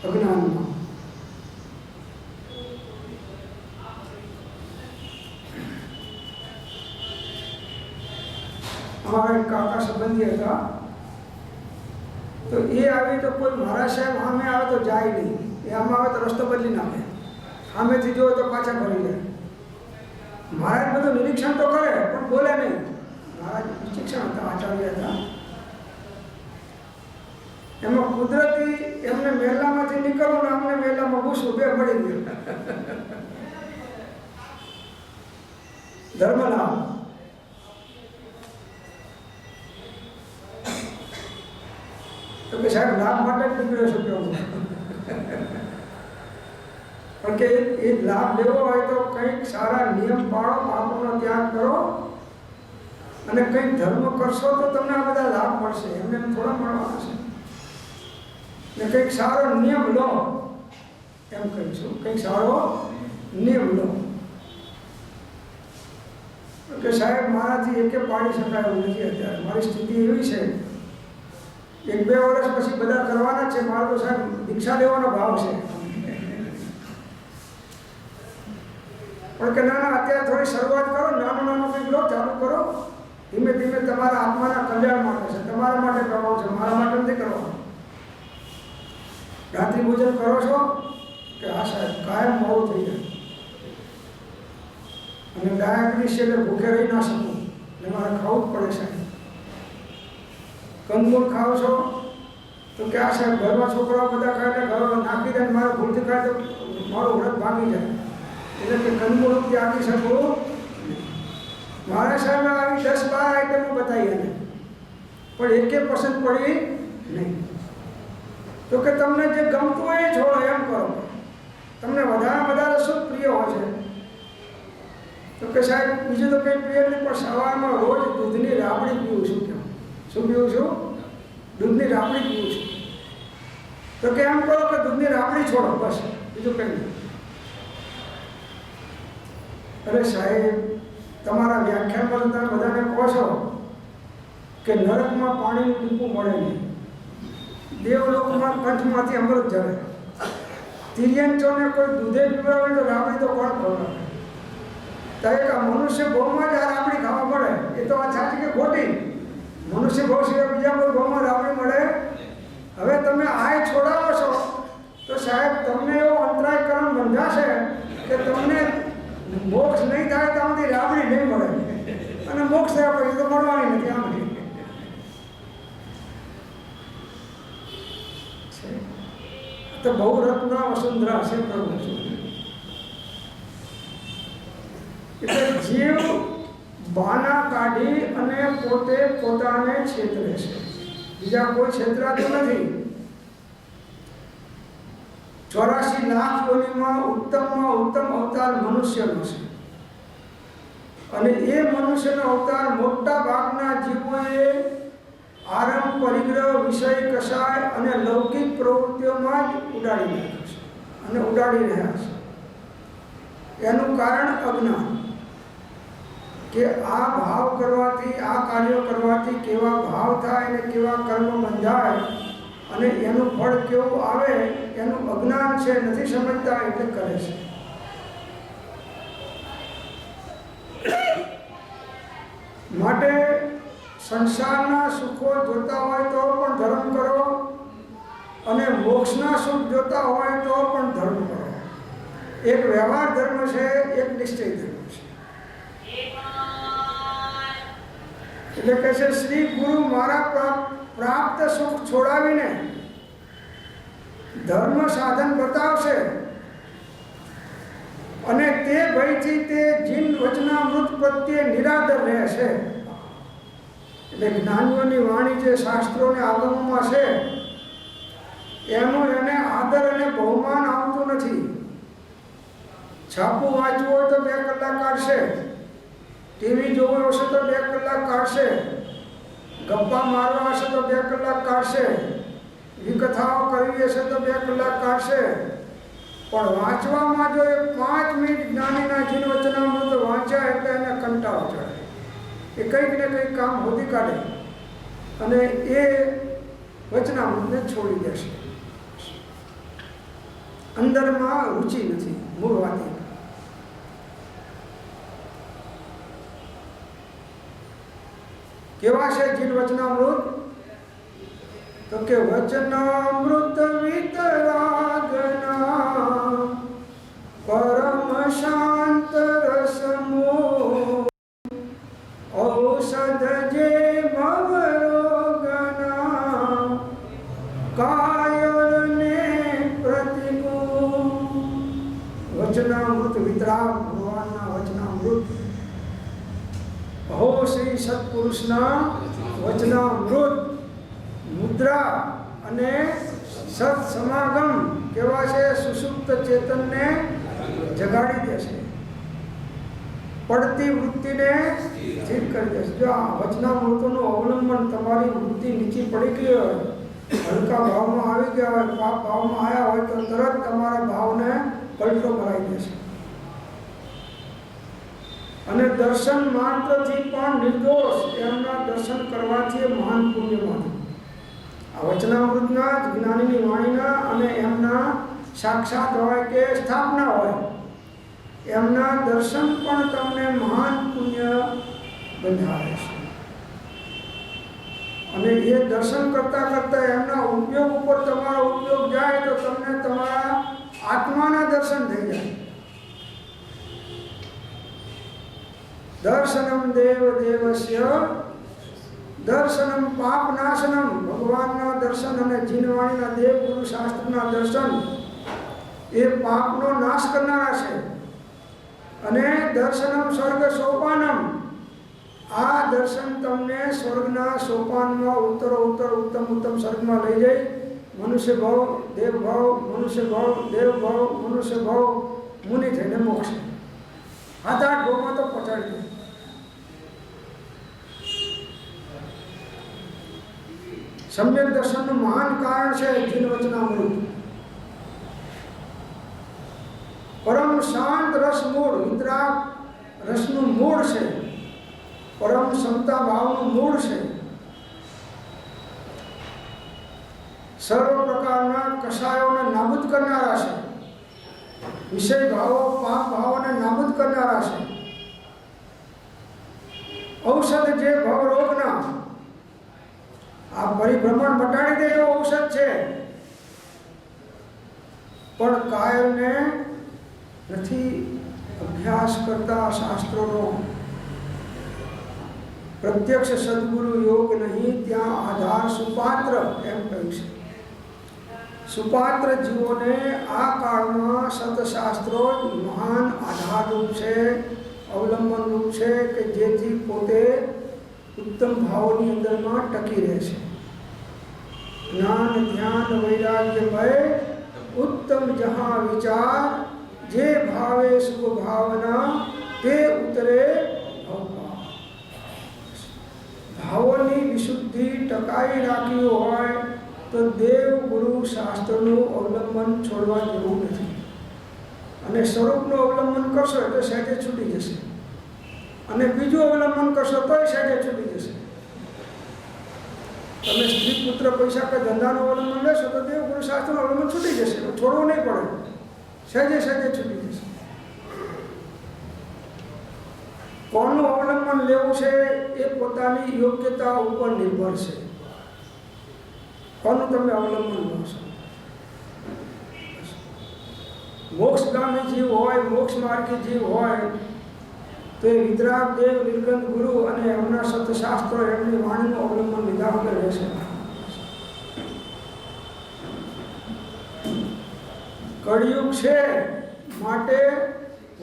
છે અજ્ઞાનમાં. અમારા કાકા સંબંધી હતા, તો એ આવી તો કોઈ મહારાજ સાહેબ સામે આવે તો જાય નહીં, એ આમાં આવે તો રસ્તો બદલી નાખે, સામેથી જોવે તો પાછા ફરી જાય. મહારાજ બધું નિરીક્ષણ તો કરે પણ બોલે નહીં. મહારાજ શિક્ષણ હતા, આચાર્ય હતા. એમાં કુદરતી એમને મહેલામાંથી નીકળવું ને અમને મહેલામાં ઘૂસવું, બે મળી ગયું. ધર્મલાભ તો કે સાહેબ લાભ માટે જ નીકળ્યો છું. કેવું પણ કે એ લાભ લેવો હોય તો કંઈક સારા નિયમ પાળો, પાપોનો ત્યાગ કરો અને કંઈક ધર્મ કરશો તો તમને આ બધા લાભ મળશે. એમને એમ થોડા મળવાના છે. ને કંઈક સારો નિયમ લો, એમ કહીશું. કંઈક સારો નિયમ લો કે સાહેબ મારાથી એકે પાડી શકાય એવું નથી. અત્યારે મારી સ્થિતિ એવી છે, 1-2 વર્ષ પછી બધા કરવાના છે. મારો તો સાહેબ દીક્ષા લેવાનો ભાવ છે. પણ કે ના અત્યારે થોડી શરૂઆત કરો, નાનું કંઈક લો, ચાલુ કરો. ધીમે ધીમે તમારા આત્માના કલ્યાણ માટે છે, તમારા માટે કરવાનું છે, મારા માટે નથી કરવાનું. રાત્રિ ભોજન કરો છો કે હા સાહેબ કાયમ મોડું થઈ જાય અને ડાયાગ્રીસ છે એટલે ભૂખે રહી ના શકું એટલે મારે ખાવું જ પડે સાહેબ. કંદમૂળ ખાવ છો તો કે આ સાહેબ ઘરમાં છોકરાઓ બધા ખાય એટલે ઘર નાખી દે, મારે ભૂલથી ખાય તો મારું વ્રત ભાગી જાય. એટલે કે કંદમૂળ ત્યાગી શકું મારે સાહેબ આવી 10-12 આઈટમો બતાવી એને પણ એકે પસંદ પડી નહીં. તો કે તમને જે ગમતું હોય એ છોડો, એમ કરો. તમને વધારે શું પ્રિય હોય છે? તો કે સાહેબ બીજું તો કંઈ પ્રિય નહીં, પણ સવારમાં રોજ દૂધની રાબડી પીવું છું. કેમ શું પીવું છું? દૂધની રાબડી પીવું છું. તો કે એમ કરો કે દૂધની રાબડી છોડો, બસ બીજું કંઈ નહીં. અરે સાહેબ તમારા વ્યાખ્યાનમાં તમે બધાને કહો છો કે નરકમાં પાણીનું ટીપું મળે નહીં, દેવલોકમાં કંઠમાંથી અમૃત ઝરે, તિર્યંચોને કોઈ દૂધે પીવડાવે તો રાબડી તો કોણ ખવડાવે? ત્યારે મનુષ્ય ભોગમાં જ આ રાબડી ખાવા મળે. એ તો આ સાચી કે ખોટી? મનુષ્ય ભોગ સિવાય બીજા કોઈ ભોગમાં રાબડી મળે? હવે તમે આય છોડાવો છો તો સાહેબ તમને એવો અંતરાય કર્મ બંધાશે કે તમને મોક્ષ નહીં થાય ત્યાંથી રાબડી નહીં મળે અને મોક્ષ થયા પછી તો મળવાની નથી. આમ તો બહુ રત્ન વસુંધરા છે પ્રભુ. એટલે જીવ બહાના કાઢી અને પોતે પોતાને છેતરે છે, બીજા કોઈ છેતરાતું નથી. 84 લાખ યોનિમાં ઉત્તમમાં ઉત્તમ અવતાર મનુષ્યનો છે અને એ મનુષ્યનો અવતાર મોટા ભાગના જીવોએ આરંભ, પરિગ્રહ, વિષય કષાય અને લૌકિક પ્રવૃત્તિઓમાં જ ઉડાડી નાખ્યો છે અને ઉડાડી રહ્યા છે. એનું કારણ અજ્ઞાન કે આ ભાવ કરવાથી, આ કાર્યો કરવાથી કેવા ભાવ થાય અને કેવા કર્મ બંધાય અને એનું ફળ કેવું આવે એનું અજ્ઞાન છે, નથી સમજતા એટલે કરે છે. માટે સંસારના સુખો જોતા હોય તો પણ ધર્મ કરો અને મોક્ષના સુખ જોતા હોય તો પણ ધર્મ કરો. એક વ્યવહાર ધર્મ છે, એક નિશ્ચય ધર્મ છે. એટલે કહે છે શ્રી ગુરુ મારા પ્રાપ્ત સુખ છોડાવીને ધર્મ સાધન બતાવશે અને તે ભયથી તે જીન વચનામૃત પ્રત્યે નિરાદર રહેશે. એટલે જ્ઞાનીઓની વાણી જે શાસ્ત્રોને આગમોમાં છે એનું એને આદર અને બહુમાન આવતું નથી. છાપું વાંચવું હોય તો 2 કલાક કાઢશે, ટીવી જોવું હશે તો 2 કલાક કાઢશે, ગપ્પા મારવા હશે તો 2 કલાક કાઢશે, વિકથાઓ કરવી હશે તો 2 કલાક કાઢશે. પણ વાંચવામાં જો એ 5 મિનિટ જ્ઞાનીના જીન વચનામૃત વાંચ્યા એટલે એને કંટાળો ચડે. એ કંઈક ને કંઈક કામ હોદી કાઢે અને એ વચનામૃતને છોડી દેશે. અંદરમાં રુચિ નથી, મૂળ વાત. કેવા છે જીન વચનામૃત? તો કે વચનામૃત વિતરાગના પરમ શાંત રસમો ઔષધ જે ભવરોગના કાયરને પ્રતિકૂળ. વચનામૃત વિતરાગ, ભગવાનના વચનામૃત, હો શ્રી સત્પુરુષના વચનામૃત મુદ્રા અને સત્સમાગમ કેવા છે? સુષુપ્ત ચેતનને જગાડી દેશે, પડતી વૃત્તિને સ્થિર કરી દેશે. જો આ વચનામૃતોનું અવલંબન તમારી વૃત્તિ નીચી પડી ગઈ હોય, હલકા ભાવમાં આવી ગયા હોય, પાપ ભાવમાં આવ્યા હોય, તો તરત તમારા ભાવને પલટો કરાવી દેશે. અને દર્શન માત્રથી પણ નિર્દોષ એમના દર્શન કરવાથી મહાન પુણ્યમાંથી આ વચનામૃતના જ્ઞાનીની વાણીના અને એમના સાક્ષાત હોય કે સ્થાપના હોય એમના દર્શન પણ તમને મહાન પુણ્ય બંધાવે છે. અને એ દર્શન કરતા કરતા એમના ઉપયોગ ઉપર તમારો ઉપયોગ જાય તો તમને તમારા આત્માના દર્શન થઈ જાય. દર્શનમ દેવ દેવસ્ય દર્શનમ પાપ નાશનમ. ભગવાનના દર્શન અને જીનવાણીના દેવ ગુરુ શાસ્ત્રના દર્શન એ પાપનો નાશ કરનારા છે. અને દર્શનમ સ્વર્ગ સોપાનમ. આ દર્શન તમને સ્વર્ગના સોપાનમાં ઉત્તર ઉત્તમ સ્વર્ગમાં લઈ જાય. મનુષ્ય ભાવ, દેવ ભાવ, મનુષ્ય ભાવ, દેવ ભાવ, મનુષ્ય ભાવ, મુનિ થઈને મોક્ષ. 7-8 ભાવમાં તો પહોંચાડી દે. સમ્યક દર્શનનું મહાન કારણ છે જીન વચનામૃત. પરમ શાંત રસ મૂળ, વિતરાગ રસનું મૂળ છે. પરમ ક્ષમતા ભાવનું મૂળ છે. સર્વ પ્રકારના કષાયોને નાબૂદ કરનારા છે. વિષય ભાવો, પાપ ભાવોને નાબૂદ કરનારા છે. ઔષધ જે ભવ રોગના, આ પરિભ્રમણ મટાડી દે એવો ઔષધ છે. પણ કાયરને નથી અભ્યાસ કરતા શાસ્ત્રોનો. પ્રત્યક્ષ સદગુરુ યોગ નહીં, ત્યાં આધાર સુપાત્ર એમ કહ્યું છે. સુપાત્ર જીવોને આ કાળમાં સતશાસ્ત્રો જ મહાન આધારરૂપ છે, અવલંબનરૂપ છે, કે જેથી પોતે ઉત્તમ ભાવોની અંદરમાં ટકી રહે છે. જ્ઞાન ધ્યાન વૈરાગ્ય ભય ઉત્તમ જહા વિચાર, જે ભાવે શુભ ભાવના તે ઉતરે અવપાર. ભાવોની વિશુદ્ધિ ટકાઈ રાખી હોય તો દેવ ગુરુ શાસ્ત્રનું અવલંબન છોડવા જેવું નથી. અને સ્વરૂપનું અવલંબન કરશો એટલે સહેજે છૂટી જશે, અને બીજું અવલંબન કરશો તોય સહેજે છૂટી જશે. તમે સ્ત્રી પુત્ર પૈસા કે ધંધાનું અવલંબન લેશો તો દેવ ગુરુ શાસ્ત્રનું અવલંબન છૂટી જશે, છોડવું નહીં પડે, સહેજે છૂટી જશે. કોનું અવલંબન લેવું છે એ પોતાની યોગ્યતા ઉપર નિર્ભર છે. કોનું તમે અવલંબન લો છો? મોક્ષગામી જીવ હોય, મોક્ષ માર્ગી જીવ હોય તો એ વિતરાગ દેવ, નિર્ગંધ ગુરુ અને એમના સતશાસ્ત્રો, એમની વાણીનું અવલંબન લીધા વગર રહેશે. કળિયુગ છે માટે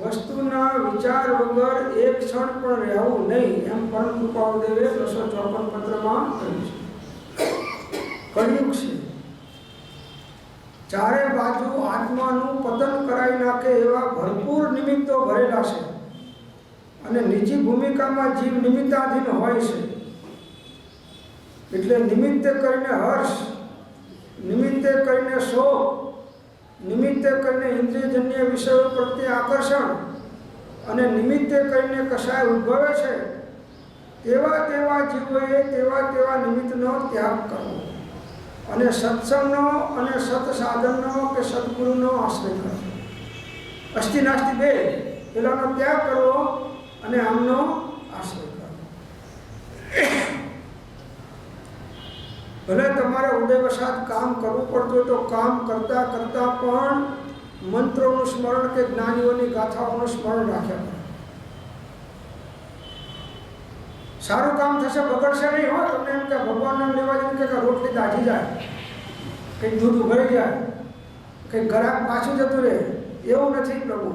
વસ્તુના વિચાર વગર એક ક્ષણ પણ રહેવું નહીં, એમ પરમ કૃપાદેવે 254 પત્રમાં કહ્યું છે. કળિયુગ છે, ચારે બાજુ આત્માનું પતન કરાવી નાખે એવા ભરપૂર નિમિત્તો ભરેલા છે. અને નીચી ભૂમિકામાં જીવ નિમિત્તાધીન હોય છે. એટલે નિમિત્તે કરીને હર્ષ, નિમિત્તે કરીને શોક, નિમિત્તે કરીને ઇન્દ્રિયજન્ય વિષયો પ્રત્યે આકર્ષણ અને નિમિત્તે કરીને કશાય ઉદ્ભવે છે, તેવા જીવોએ તેવા નિમિત્તનો ત્યાગ કરવો અને સત્સંગનો અને સત્સાધનનો કે સદગુરુનો આશ્રય કરવો. અસ્થિ નાસ્તિ બે, પેલાનો ત્યાગ કરવો અને આમનો આશ્રય કરવો. ભલે તમારે ઉદયવસાત કામ કરવું પડતું તો કામ કરતા કરતા પણ મંત્રોનું સ્મરણ કે જ્ઞાનીઓની ગાથાઓનું સ્મરણ રાખ્યા કરે. સારું કામ થશે, બગડશે નહીં. હો તમને એમ કે ભગવાન નામ લેવા જેમ કે રોટલી દાઝી જાય, કંઈક દૂધ ઉભરાઈ જાય, કંઈક ગ્રાહક પાછું જતું રહે, એવું નથી પ્રભુ.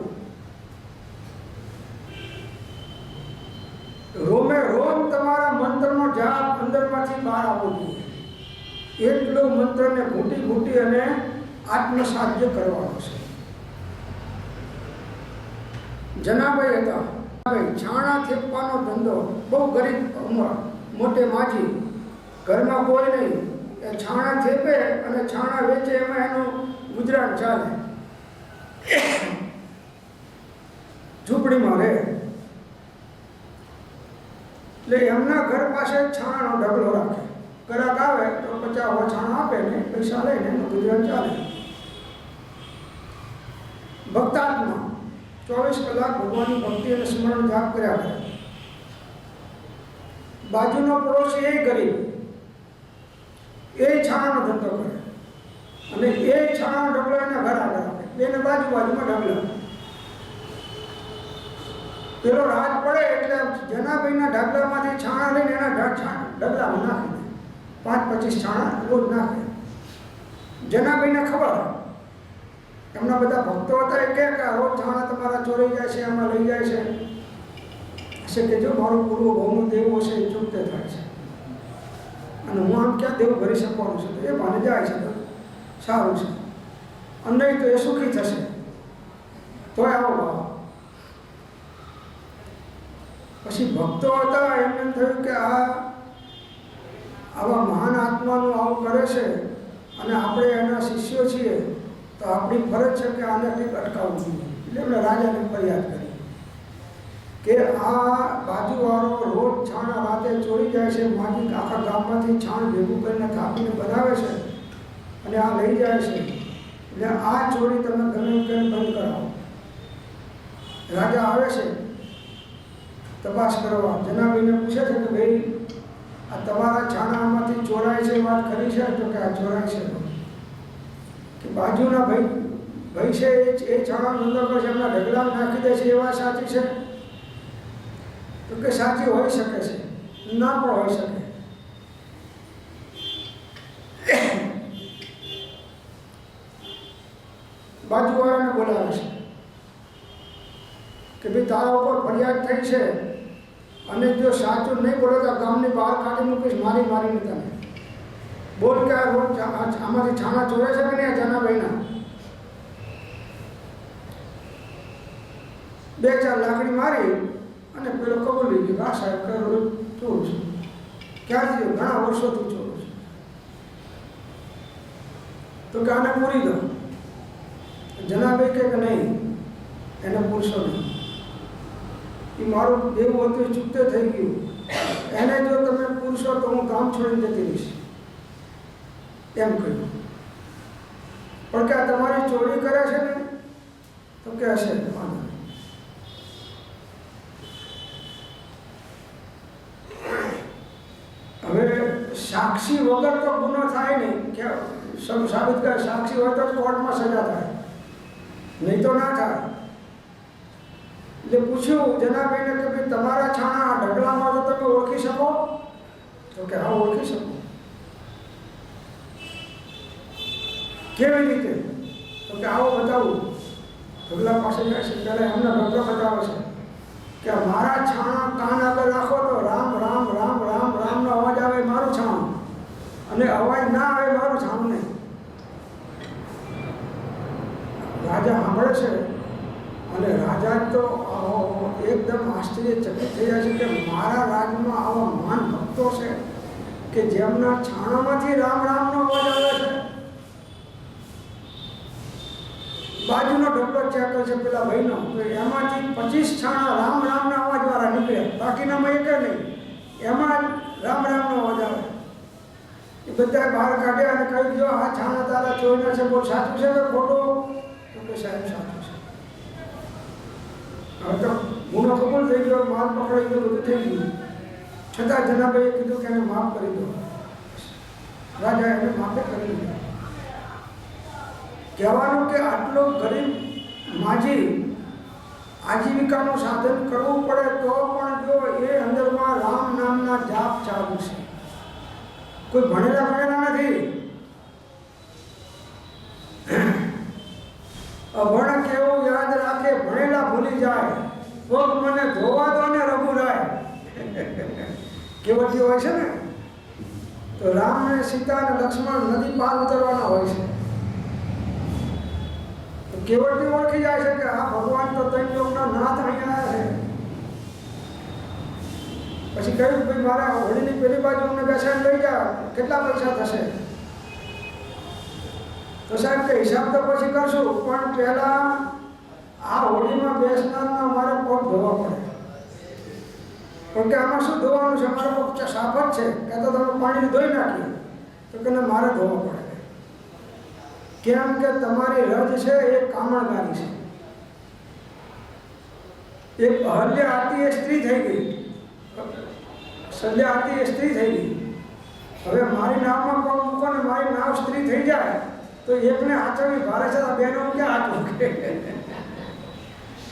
રોમે રોમ તમારા મંત્રનો જાપ અંદરમાંથી બહાર આવવો જોઈએ. એટલો મંત્રને ઘૂંટી ઘૂંટી અને આત્મસાધ્ય કરવાનો છે. જનાભાઈ હતા, છાણા થેપવાનો ધંધો, બહુ ગરીબ ઉંમર, મોટે માજી, ઘરમાં કોઈ નહીં, એ છાણા થેપે અને છાણા વેચે, એમાં એનું ગુજરાન ચાલે. ઝૂંપડીમાં રહે એટલે એમના ઘર પાસે છાણાનો ઢગલો રાખે. ગ્રાહક આવે તો 50 છાણા આપે ને પૈસા લઈને એનું ગુજરાન ચાલે. ભક્તાત્મા 24 કલાક ભગવાનની ભક્તિ અને સ્મરણ જાપ કર્યા કરે. બાજુનો પડોશી એ ગરીબ, એ છાણાનો ધંધો કરે અને એ છાણાનો ઢગલો એના ઘર આગળ આપે. બેને બાજુમાં ઢગલા. પેલો રાત પડે એટલે જનાભાઈના ઢગલામાંથી છાણા લઈને એના ઢગલામાં નાખી દે. 5-25 છાણા રોજ નાખે. જનાભાઈને ખબર, એમના બધા ભક્તો હતા, એ કહે કે રોજ છાણા તમારા ચોરી જાય છે, એમાં લઈ જાય છે. કે જો મારું પૂર્વ ભાવનું દેવું હશે એ ચૂકતે થાય છે અને હું આમ ક્યાં દેવું ભરી શકવાનું છે, તો એ ભાને જાય છે તો સારું છે, અને નહીં તો એ સુખી થશે. તો આવો ભાવ. પછી ભક્તો હતા, એમને થયું કે આવા મહાન આત્માનું આવું કરે છે અને આપણે એના શિષ્યો છીએ, તો આપણી ફરજ છે કે આને કંઈક અટકાવવું જોઈએ. એટલે એમણે રાજાને ફરિયાદ કરી કે આ બાજુવાળો રોજ છાણા રાતે ચોરી જાય છે, માજી આખા ગામમાંથી છાણ ભેગું કરીને થાપીને બનાવે છે અને આ લઈ જાય છે, એટલે આ ચોરી તમે ગમે તેમ બંધ કરાવો. રાજા આવે છે તપાસ કરવા. જનાભાઈને પૂછે છે કે ભાઈ આ તમારા છાણામાંથી ચોરાય છે, વાત ખરી છે? તો કે આ ચોરાય છે. કે બાજુના ભાઈ છે એ છાણા ધંધો કરે છે, એમના ઢગલામાં નાખી દે છે, એ વાત સાચી છે? તો કે સાચી હોઈ શકે છે, ના પણ હોઈ શકે. બાજુવાળાને બોલાવે છે કે ભાઈ તારા ઉપર ફરિયાદ થઈ છે અને જો સાચું નહીં બોલે તો ગામની બહાર કાઢી મૂકીશ, મારીને તને. બોલ કે રોજ આમાંથી છાણા ચોરે છે કે નહીં જનાભાઈના? 2-4 લાકડી મારી અને પેલો કબૂલી ગયો, હા સાહેબ કે રોજ ચોરું છું. ક્યારથી? ઘણા વર્ષોથી ચોરું છું. તો કે આને પૂરી દો. જનાભાઈ કે નહીં, એને પૂરશો નહીં, એ મારું દેવું હતું એ ચૂકતે થઈ ગયું, એને જો તમે પૂરશો તો હું ગામ છોડીને જતી રહીશ, એમ કહ્યું. પણ કે આ તમારી ચોરી કરે છે ને? તો કે હશે. હવે સાક્ષી વગર તો ગુનો થાય નહીં, કે સાબિત કરે. સાક્ષી હોય તો કોર્ટમાં સજા થાય, નહીં તો ના થાય. એટલે પૂછ્યું જનાભાઈને કે ભાઈ તમારા છાણા ઢગલામાં તો તમે ઓળખી શકો? તો કે હા ઓળખી શકો. કેવી રીતે? તો કે આવો બતાવું. ઢગલા પાસે જાય છે, ત્યારે એમને ઢગલો બતાવે છે કે મારા છાણા કાન આગળ રાખો તો રામ રામ રામ રામ રામનો અવાજ આવે મારું છાણું, અને અવાજ ના આવે મારું છાણું નહીં. રાજા સાંભળે છે અને રાજા તો એકદમ આશ્ચર્યચકિત થઈ જાય છે કે મારા રાજમાં આવા મહાન ભક્તો છે કે જેમના છાણામાંથી રામ રામનો અવાજ આવે છે. બાજુનો ઢગલો ચેક કરે છે પેલા ભાઈનો, તો એમાંથી 25 છાણા રામ રામના અવાજવાળા નીકળ્યા, બાકીનામાં એક નહીં, એમાં રામ રામનો અવાજ આવે. એ બધા બહાર કાઢ્યા અને કહી દો આ છાણા તારા ચોરીના છે, બોલ સાચું છે કે ખોટું? તો કે સાહેબ સાચું છે. હવે તો ગુનો કબૂલ થઈ ગયો, માલ પકડાઈ ગયો, બધું થઈ ગયું. છતાં જનાભાઈએ કીધું કે એને માફ કરી દો. રાજા એને માફે કરી દીધા. કહેવાનું કે આટલો ગરીબ માજી આજીવિકાનું સાધન કરવું પડે તો પણ જો એ અંદરમાં રામ નામના જાપ ચાલુ છે. કોઈ ભણેલા નથી. અભણ કેવું યાદ રાખે, ભણેલા ભૂલી જાય, પગ મને ધોવા દો ને રઘુરાય. કેવતી હોય છે ને, તો રામ અને સીતા અને લક્ષ્મણ નદી પાર ઉતરવાના હોય છે. તો કેવળથી ઓળખી જાય છે કે આ ભગવાન તો ત્રણ લોકના નાથ અહીંયા આવ્યા છે. પછી કહ્યું ભાઈ મારે હોળીની પેલી બાજુ અમને બેસાડી લઈ જાઓ, કેટલા પૈસા થશે? તો સાહેબ કે હિસાબ તો પછી કરશું, પણ પહેલા આ હોળીમાં બેસનારના મારે પગ ધોવા પડે. પણ કે આમાં શું ધોવાનું છે? મારો પગ સાફ જ છે. કે તો તમે પાણી ધોઈ નાખીએ. તો કે મારે ધોવા પડે. કેમ કે તમારી રજ છે એ કામણગારી છે. એક અહલ્યા આરતી એ સ્ત્રી થઈ ગઈ, સંધ્યા આરતી એ સ્ત્રી થઈ ગઈ. હવે મારી નાવમાં પગ મૂકો ને મારી નાવ સ્ત્રી થઈ જાય તો એકને આચરવી ભારે છે. બેનો ક્યાં આચવું?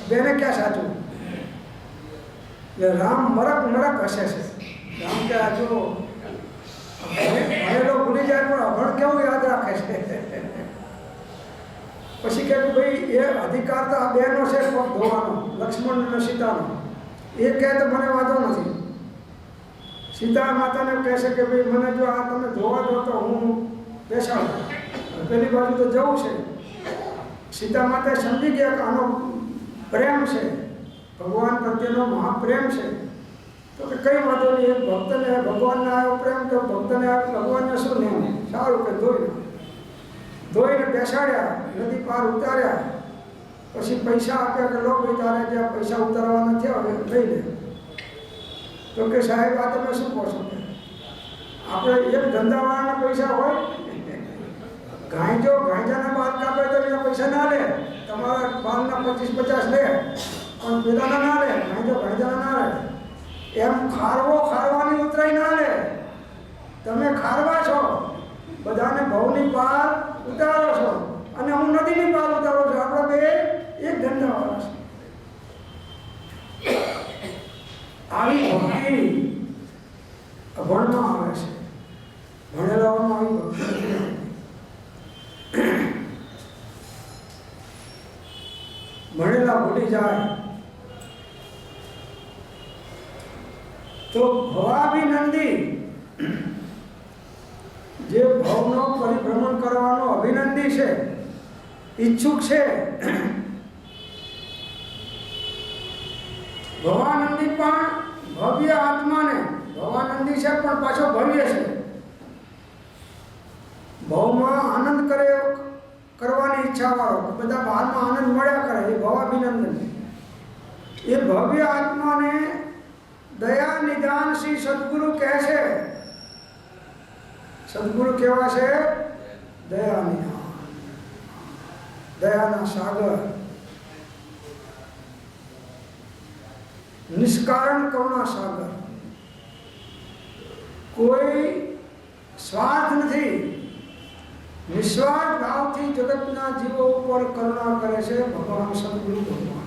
બેને ક્યાં સાચું? એટલે રામ મરક મરક હસે છે. રામ કે આ જો ભણેલો ભૂલી જાય પણ અભણ કેવું યાદ રાખે છે. પછી કે ભાઈ એ અધિકાર તો આ બેનો છે પગ ધોવાનો, લક્ષ્મણ અને સીતાનો. એ કહે તો મને વાંધો નથી. સીતા માતાને કહે છે કે ભાઈ મને જો આ તમે ધોવા દો તો હું બેસાડું. પેલી બાજુ તો જવું છે. સીતા માતા સમજી ગયા કે આનો પ્રેમ છે, ભગવાન પ્રત્યેનો મહાપ્રેમ છે. તો કે કઈ વાંધો નહીં, એક ભક્તને ભગવાનને આવ્યો પ્રેમ તો ભક્તને આવ્યો ભગવાનને શું નહીં? સારું કે ધોઈને બેસાડ્યા, નદી પાર ઉતાર્યા. પછી પૈસા આપ્યા કે લો ભાઈ તારે જ્યાં પૈસા ઉતારવાના થયા હવે લઈ લે. તો કે સાહેબ આ તમે શું કહો છો? આપણે એક ધંધાવાળાના પૈસા હોય, ગાંજાના બાલ કાપે તો એના પૈસા ના લે, તમારા બાલના 25-50 લે, પણ પેલાના ના લે, ગાંજાના ના લે. એમ ખારવાની ઉતરાઈ ના લે. તમે ખારવા છો, બધાને ભવની પાર ઉતારો છો અને હું નદીની પાર ઉતારો છું. આપણે બે એક ધંધાવાળા છે. આવી ભક્તિ અભણમાં આવે છે, ભણેલાઓમાં આવી ભક્તિ નથી. ભણેલા ભૂલી જાય તો ભવાભિનંદી, જે ભવનો પરિભ્રમણ કરવાનો અભિનંદી છે, ઈચ્છુક છે. ભવાનંદી પણ ભવ્ય આત્માને, ભવાનંદી છે પણ પાછો ભવ્ય છે. ભવમાં આનંદ કરવાની ઈચ્છા વાળો, બધા બહારમાં આનંદ મળ્યા કરે, એ ભવાભિનંદન. એ ભવ્ય આત્માને દયા નિદાન શ્રી સદગુરુ કહે છે. સદગુરુ કેવા છે? દયા નિદાન, દયાના સાગર, નિષ્કારણ કરુણા સાગર. કોઈ સ્વાર્થ નથી, નિસ્વાર્થ ભાવથી જગતના જીવો ઉપર કરુણા કરે છે ભગવાન સદગુરુ ભગવાન.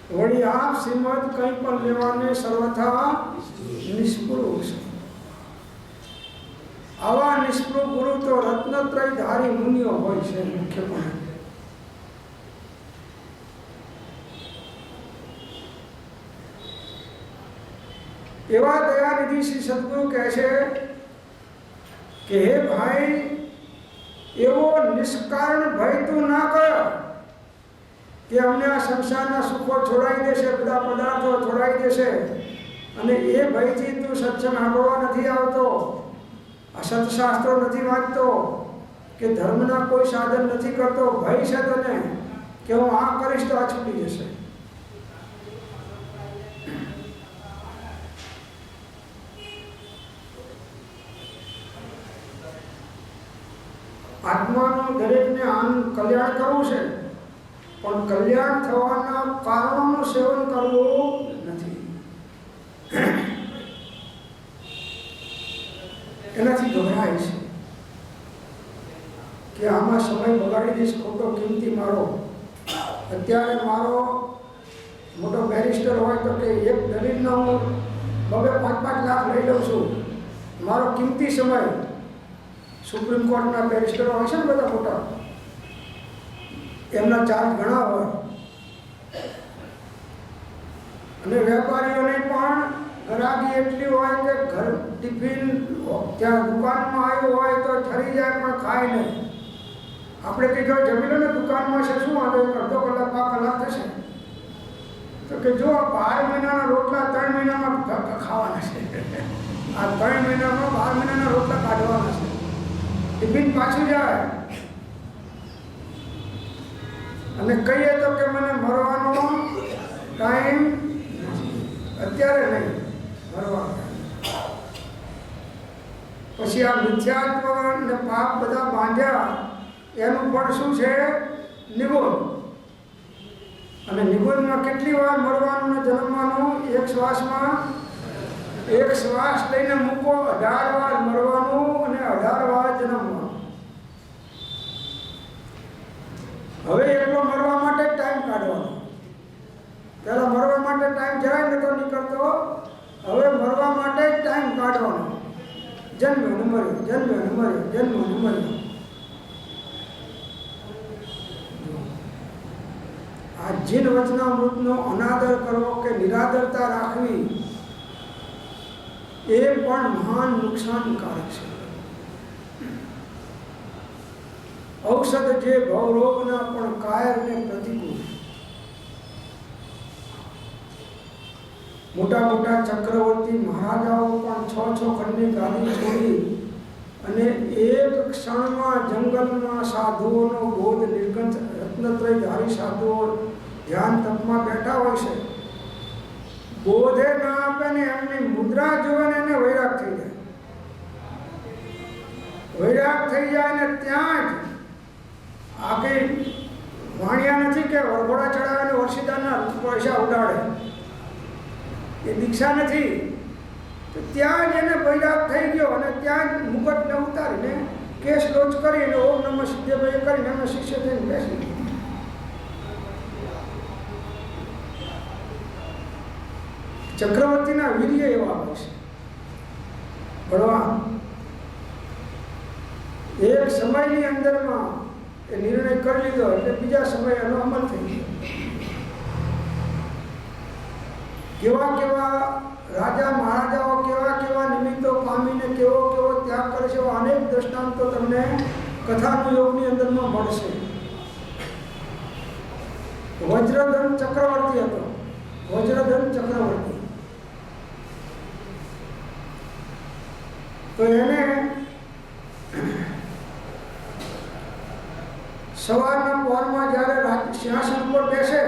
વળી આપ શ્રીમદ કંઈ પણ લેવાને સર્વથા નિષ્પૃહ છે. આવા નિષ્પૃહ ગુરુ તો રત્નત્રય ધારી મુનિઓ હોય છે મુખ્યપણે. એવા દયાનિધિ શ્રી સદગુરુ કહે છે કે હે ભાઈ, એવો નિષ્કારણ ભય તું ના કર કે અમને આ સંસારના સુખો છોડાઈ દેશે, બધા પદાર્થો છોડાઈ દેશે, અને એ ભયથી તું સત્સંગ સાંભળવા નથી આવતો, આ સત્શાસ્ત્રો નથી વાંચતો, કે ધર્મના કોઈ સાધન નથી કરતો. ભય છે તને કે હું આ કરીશ તો આ છૂટી જશે. આત્માનું દરેકને કલ્યાણ કરવું છે, પણ કલ્યાણ થવાના કારણોનું સેવન કરવું નથી. એનાથી ગભરાય છે કે આમાં સમય બગાડી દઈશ, ખોટો કિંમતી મારો. અત્યારે મારો મોટો બેરિસ્ટર હોય તો કે એક દલીલના હું 2-5 લાખ લઈ લઉં છું. મારો કિંમતી સમય, સુપ્રીમ કોર્ટના બેરિસ્ટરો હોય છે ને બધા મોટા, એમના ચાર્જ ઘણા હોય. અને વેપારીઓને પણ ગરાગી એટલી હોય કે ઘર ટિફિન ત્યાં દુકાનમાં આવ્યું હોય તો ઠરી જાય પણ ખાય નહીં. આપણે કંઈ જો જમી લો ને દુકાનમાં છે શું વાંધો, અડધો કલાક 5 કલાક થશે, તો કે જો 12 મહિનાના રોટલા 3 મહિનામાં ખાવાના છે. આ 3 મહિનામાં 12 મહિનાના રોટલા કાઢવાના છે. ટિફિન પાછું જાય અને કહીએ તો કે મને મરવાનો ટાઈમ અત્યારે નહીં, મરવાનો. પછી આ મિથ્યાત્વ અને પાપ બધા બાંધ્યા, એનું ફળ શું છે? નિગોદ. અને નિગોદમાં કેટલી વાર મરવાનું ને જન્મવાનું? એક શ્વાસમાં, એક શ્વાસ લઈને મૂકો 18 વાર મરવાનું અને 18 વાર જન્મવાનું. હવે એટલો મરવા માટે ટાઈમ કાઢવાનો. પહેલા મરવા માટે ટાઈમ જરાય નતો નીકળતો, હવે મરવા માટે ટાઈમ કાઢવાનો. જન્મ અને મર્યો, જન્મ અને મર્યો, જન્મ અને મર્યો. આ જીન વચનામૃતનો અનાદર કરવો કે નિરાદરતા રાખવી એ પણ મહાન નુકસાનકારક છે. ઔષધ જે ભવરોગના પણ કાયરને પ્રતિકૂળ. મોટા મોટા ચક્રવર્તી મહારાજાઓ પણ 6 ખંડની ગાદી છોડી અને એક ક્ષણમાં જંગલમાં સાધુઓનો બોધ નિર્ગંથ રત્નત્રયધારી સાધુઓ ધ્યાન તપમાં બેઠા હોય છે. બોધે ના આપે ને એમની મુદ્રા જોવે ને એને વૈરાગ થઈ જાય. વૈરાગ થઈ જાય ને ત્યાં જ આ કંઈ વાણિયા નથી કે વરઘોડા ચડાવે ને વર્ષીદારના પૈસા ઉડાડે, એ દીક્ષા નથી. તો ત્યાં જ એને વૈરાગ થઈ ગયો અને ત્યાં જ મુકટને ઉતારીને કેસ લોચ કરીને ઓમ નમઃ સિદ્ધેભાઈ કરીને એમને શિષ્ય થઈને બેસી ગયો. ચક્રવર્તીના વીર્ય એવા હોય છે. ભગવાન એક સમયની અંદરમાં એ નિર્ણય કરી લીધો એટલે બીજા સમય એનો અમલ થઈ ગયો. કેવા કેવા રાજા મહારાજાઓ કેવા કેવા નિમિત્તો પામીને કેવો કેવો ત્યાગ કરે છે, એવા અનેક દ્રષ્ટાંતો તમને કથાનું યોગની અંદરમાં મળશે. વજ્રધન ચક્રવર્તી હતો. વજ્રધન ચક્રવર્તી તો એને સવારના પહોરમાં જ્યારે સિંહાસન ઉપર બેસે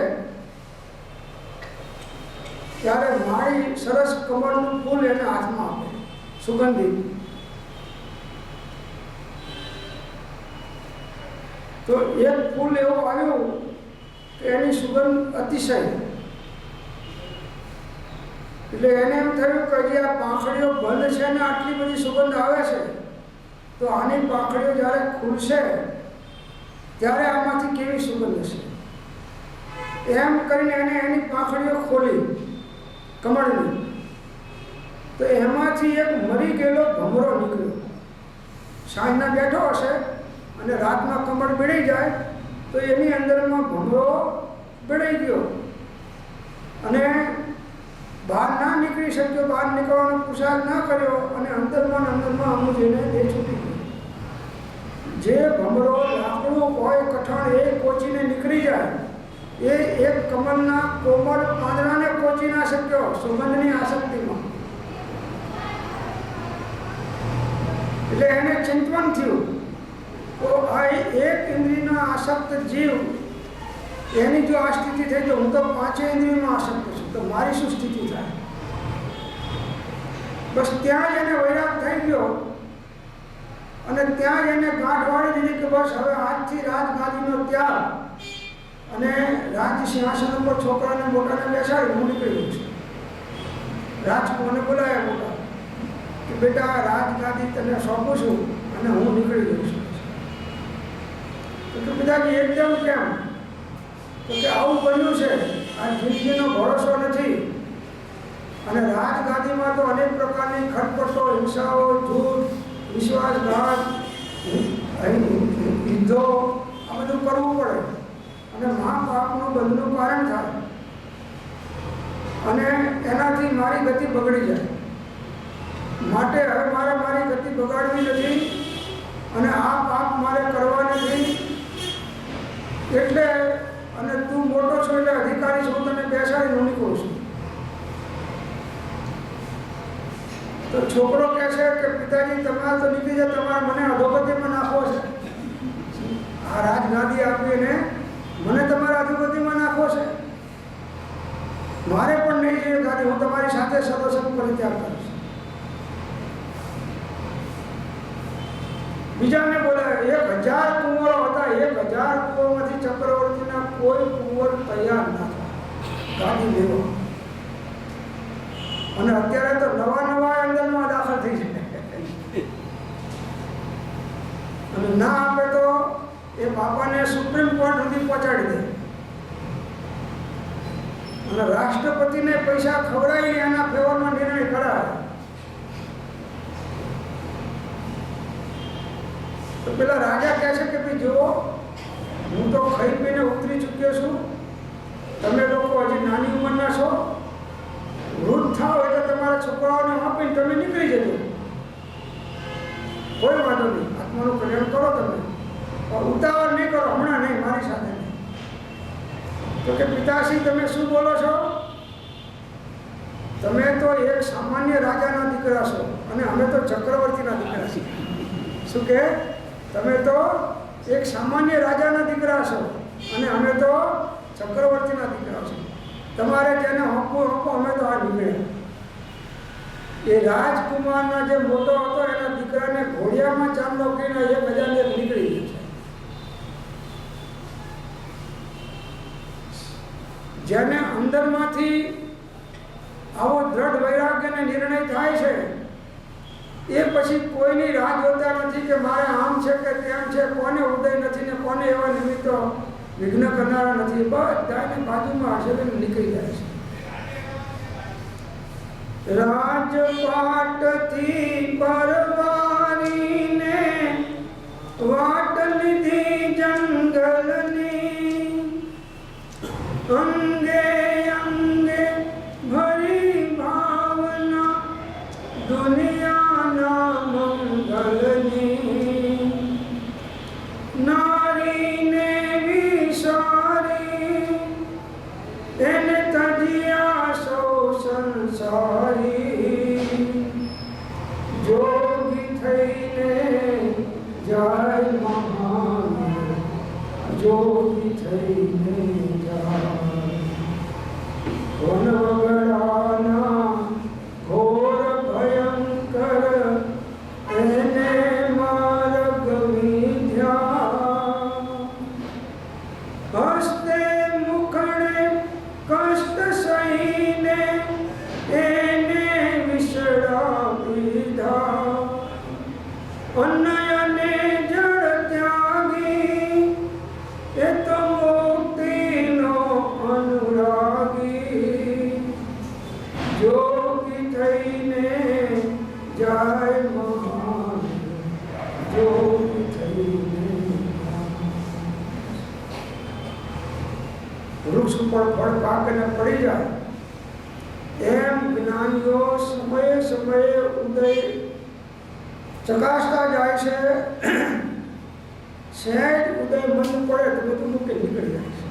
ત્યારે માળી સરસ કમળનું ફૂલ એને હાથમાં આપે, સુગંધિત. તો એક ફૂલ એવું આવ્યું કે એની સુગંધ અતિશય, એટલે એને એમ થયું કે જે આ પાંખડીઓ બંધ છે ને આટલી બધી સુગંધ આવે છે, તો આની પાંખડીઓ જ્યારે ખુલશે ત્યારે આમાંથી કેવી સુગંધ હશે. એમ કરીને એને એની પાંખડીઓ ખોલી કમળની, તો એમાંથી એક મરી ગયેલો ભમરો નીકળ્યો. સાંજના બેઠો હશે અને રાતના કમળ બીડી જાય તો એની અંદરમાં ભમરો બીડાઈ ગયો અને બહાર ના નીકળી શક્યો. બહાર નીકળવાનો પુરુષાર્થ ના કર્યો અને અંદરમાં અમુક જઈને એ છૂટી ગયો. જે ભમરો લાકડું હોય કઠણ એ કોચીને નીકળી જાય, એ એક કમળના કોમળ પાંદડાને કોચી ના શક્યો સુગંધની આસક્તિમાં. એટલે એને ચિંતન થયું તો આ એક ઇન્દ્રિયના આસક્ત જીવ એની જો આ સ્થિતિ થઈ તો હું તો 5 ઇન્દ્રિયોમાં આસક્ત છું, તો મારી શું સ્થિતિ થાય. બસ ત્યાં જ એને વૈરાગ થઈ ગયો અને ત્યાં જ એને ગાંઠ વાળી દીધી કે બસ હવે આજથી રાજગાદીનો ત્યાગ અને રાજ સિંહાસન ઉપર છોકરાને મોટાને બેસાડી હું નીકળી છું. રાજકુમારને બોલાયા મોટા કે બેટા રાજગાદી તને સોંપું છું અને હું નીકળી જઉં છું. તો પિતાજી એકદમ કેમ? તો કે આવું બન્યું છે, આ જિંદગીનો ભરોસો નથી અને રાજગાદીમાં તો અનેક પ્રકારની ખટપટો, હિંસાઓ, જૂઠ, વિશ્વાસઘાત, યુદ્ધો આ બધું કરવું પડે અને મહાપાપનું બંધનું કારણ થાય. અને એનાથી મારી ગતિ બગડી જાય. માટે હવે મારે મારી ગતિ બગાડવી નથી અને આ પાપ મારે કરવા નથી. એટલે અને તું મોટો છો એટલે અધિકારી છું, તને બેસાડી હું નીકળું છું. તો છોકરો કહે છે કે પિતાજી તમારે તો નીકળી જાય, તમારે મને અધોગતિમાં નાખવો છે. આ રાજગાદી આપીને મને તમારા અધોગતિમાં નાખવો છે. મારે પણ નહીં જોઈએ ગાદી, હું તમારી સાથે સર્વસંગ પરિત્યાગ કરીશ. બીજાને બોલાવે. 1000 કુંવરો હતા, 1000 કુંવરમાંથી ચક્રવર્તીના કોઈ કુંવર તૈયાર ના હતા ગાદી લેવા. અને અત્યારે તો નવા અંદરમાં દાખલ થઈ જાય અને ના આપે તો એ બાપાને સુપ્રીમ કોર્ટ સુધી પહોંચાડી દે અને રાષ્ટ્રપતિને પૈસા ખવડાવીને એના ફેવરમાં નિર્ણય કરાવે. તો પેલા રાજા કહે છે કે ભાઈ જુઓ, હું તો ખાઈ પીને ઉતરી ચૂક્યો છું, તમે લોકો હજી નાની ઉંમરના છો, વૃદ્ધ થાવ એટલે તમારા છોકરાઓને આપીને તમે નીકળી જજો, કોઈ વાંધો નહીં, આત્માનું કલ્યાણ કરો તમે, પણ ઉતાવળ નહીં કરો, હમણાં નહીં, મારી સાથે નહીં. તો કે પિતાશ્રી તમે શું બોલો છો? તમે તો એક સામાન્ય રાજાના દીકરા છો અને અમે તો ચક્રવર્તીના દીકરા છીએ. શું કે તમે તો એક સામાન્ય રાજાના દીકરા છો અને અમે તો ચક્રવર્તીના દીકરા છો. તમારે જેને હપ્પો અમે તો આ નીકળ્યા. એ રાજકુમારના જે મોટો હતો એના દીકરાને ઘોડિયામાં ચાંદલો કહીને 1000 નીકળી ગયો છે. જેને અંદરમાંથી આવો દ્રઢ વૈરાગ્યને નિર્ણય થાય છે એ પછી કોઈની રાહ જોતા નથી કે મારે આમ છે કે તેમ છે, કોને ઉદય નથી ને કોને એવા નિમિત્તો વિઘ્ન કરનારા નથી. બધાની બાજુમાં હશે નીકળી જાય છે. રાજપાટથી પરવારીને વાટ લીધી જંગલની, અંગે અંગે ભરી ભાવના દુનિયાના મંગલની. નારીને વિસારી એને તજ્યા સૌ સંસારી, જોગી થઈને જાય મહાન, જોગી થઈને જાય. વનવગડાના ઘોર ભયંકર એને માર્ગ વિદ્યા, હસ્તે મુખડે કષ્ટ સહીને એને વિસડા પીધા. અન્ન અને જળ ત્યાગી એ તો મુક્તિનો અનુરાગી, જોગી થઈને જાય મહાન, જોગી થઈને. વૃક્ષ ઉપર ફળ પાકને પડી જાય એમ જ્ઞાનીઓ સમયે સમયે ઉદય ચકાસતા જાય છે. સહેજ ઉદય મન પડે તો બધું મૂકી નીકળી જાય છે.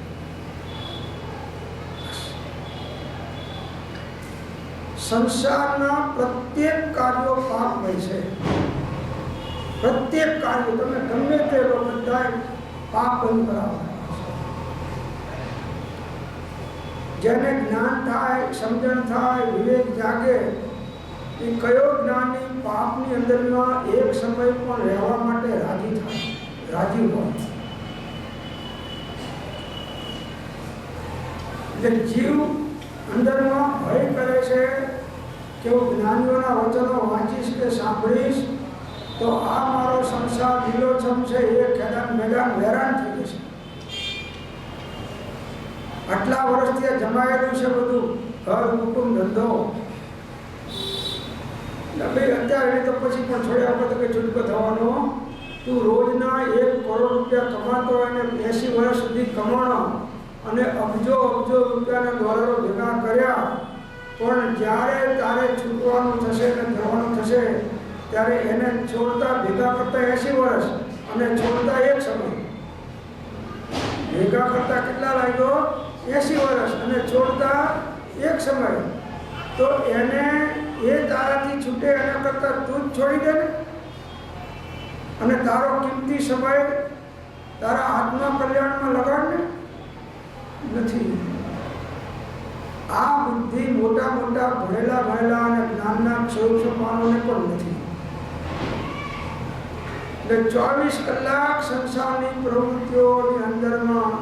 સંસારના પ્રત્યેક કાર્યો પાપમય છે. પ્રત્યેક કાર્ય તમે ગમે તે બધા પાપ બંધ કરાવો. જેને જ્ઞાન થાય, સમજણ થાય, વિવેક જાગે, એ કયો જ્ઞાની પાપની અંદરમાં એક સમય પણ રહેવા માટે રાજી થાય, રાજી હોય. એટલે જીવ અંદરમાં ભય કરે છે કે હું જ્ઞાનીઓના વચનો વાંચીશ કે સાંભળીશ તો આ મારો સંસાર લીલોછમ છે એ ખેદાન મેદાન હેરાન થઈ જશે. આટલા વર્ષથી જમાયેલું છે બધું, ઘર, કુટુંબ, ધંધો, અત્યારે તો પછી પણ છોડ્યા વખત કે છૂટકો થવાનો. તું રોજના 1 કરોડ રૂપિયા કમાતો અને 80 વર્ષ સુધી કમાણો અને અબજો રૂપિયાના ડોલરો ભેગા કર્યા પણ જ્યારે તારે છૂટવાનું થશે ને જવાનું થશે ત્યારે એને છોડતા ભેગા કરતા 80 વર્ષ અને છોડતા એક સમય. ભેગા કરતા કેટલા લાગ્યો? 80 વર્ષ અને છોડતા એક સમય. તો એને એ તારાથી છૂટે એના કરતાં તું જ છોડી દે ને. અને તારો કિંમતી સમય તારા આત્મા કલ્યાણમાં લગાડ ને. નથી. આ બુદ્ધિ મોટા મોટા ભણેલા અને જ્ઞાનના ક્ષોભમાનોને પણ નથી. એટલે 24 કલાક સંસારની પ્રવૃત્તિઓની અંદરમાં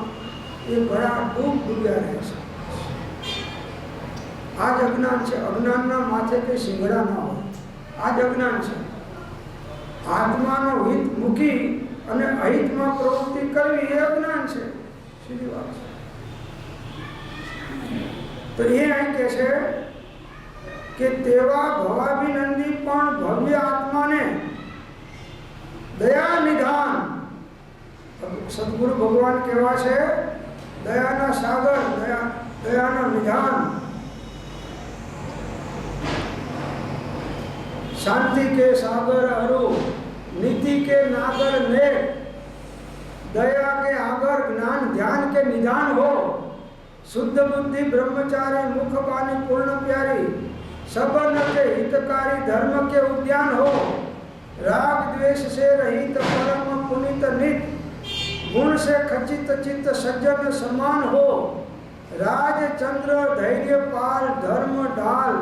એ ઘણા ડૂબ્યા રહે છે. આ જ અજ્ઞાન છે. અજ્ઞાનના માથે કંઈ સિંગડા ના હોય. આ જ અજ્ઞાન છે. આત્માનો હિત મૂકી અને અહિતમાં પ્રવૃત્તિ કરવી એ અજ્ઞાન છે. સીધી વાત છે. તો એ અહીં કહે છે કે તેવા ભવાભિનંદી પણ ભવ્ય આત્માને દયા નિધાન. સદગુરુ ભગવાન કહેવા છે દયાના સાગર, દયાના નિધાન. शांति के सागर अरु, नीति के नागर ने, दया के आगर ज्ञान ध्यान के निधान हो. शुद्ध बुद्धि ब्रह्मचारी मुख बानी पूर्ण प्यारी, सबन के हितकारी धर्म के उद्यान हो. राग द्वेष से रहित परम पुनित नित, गुण से खचित चित्त सज्जन समान हो. राज चंद्र धैर्य पाल धर्म ढाल,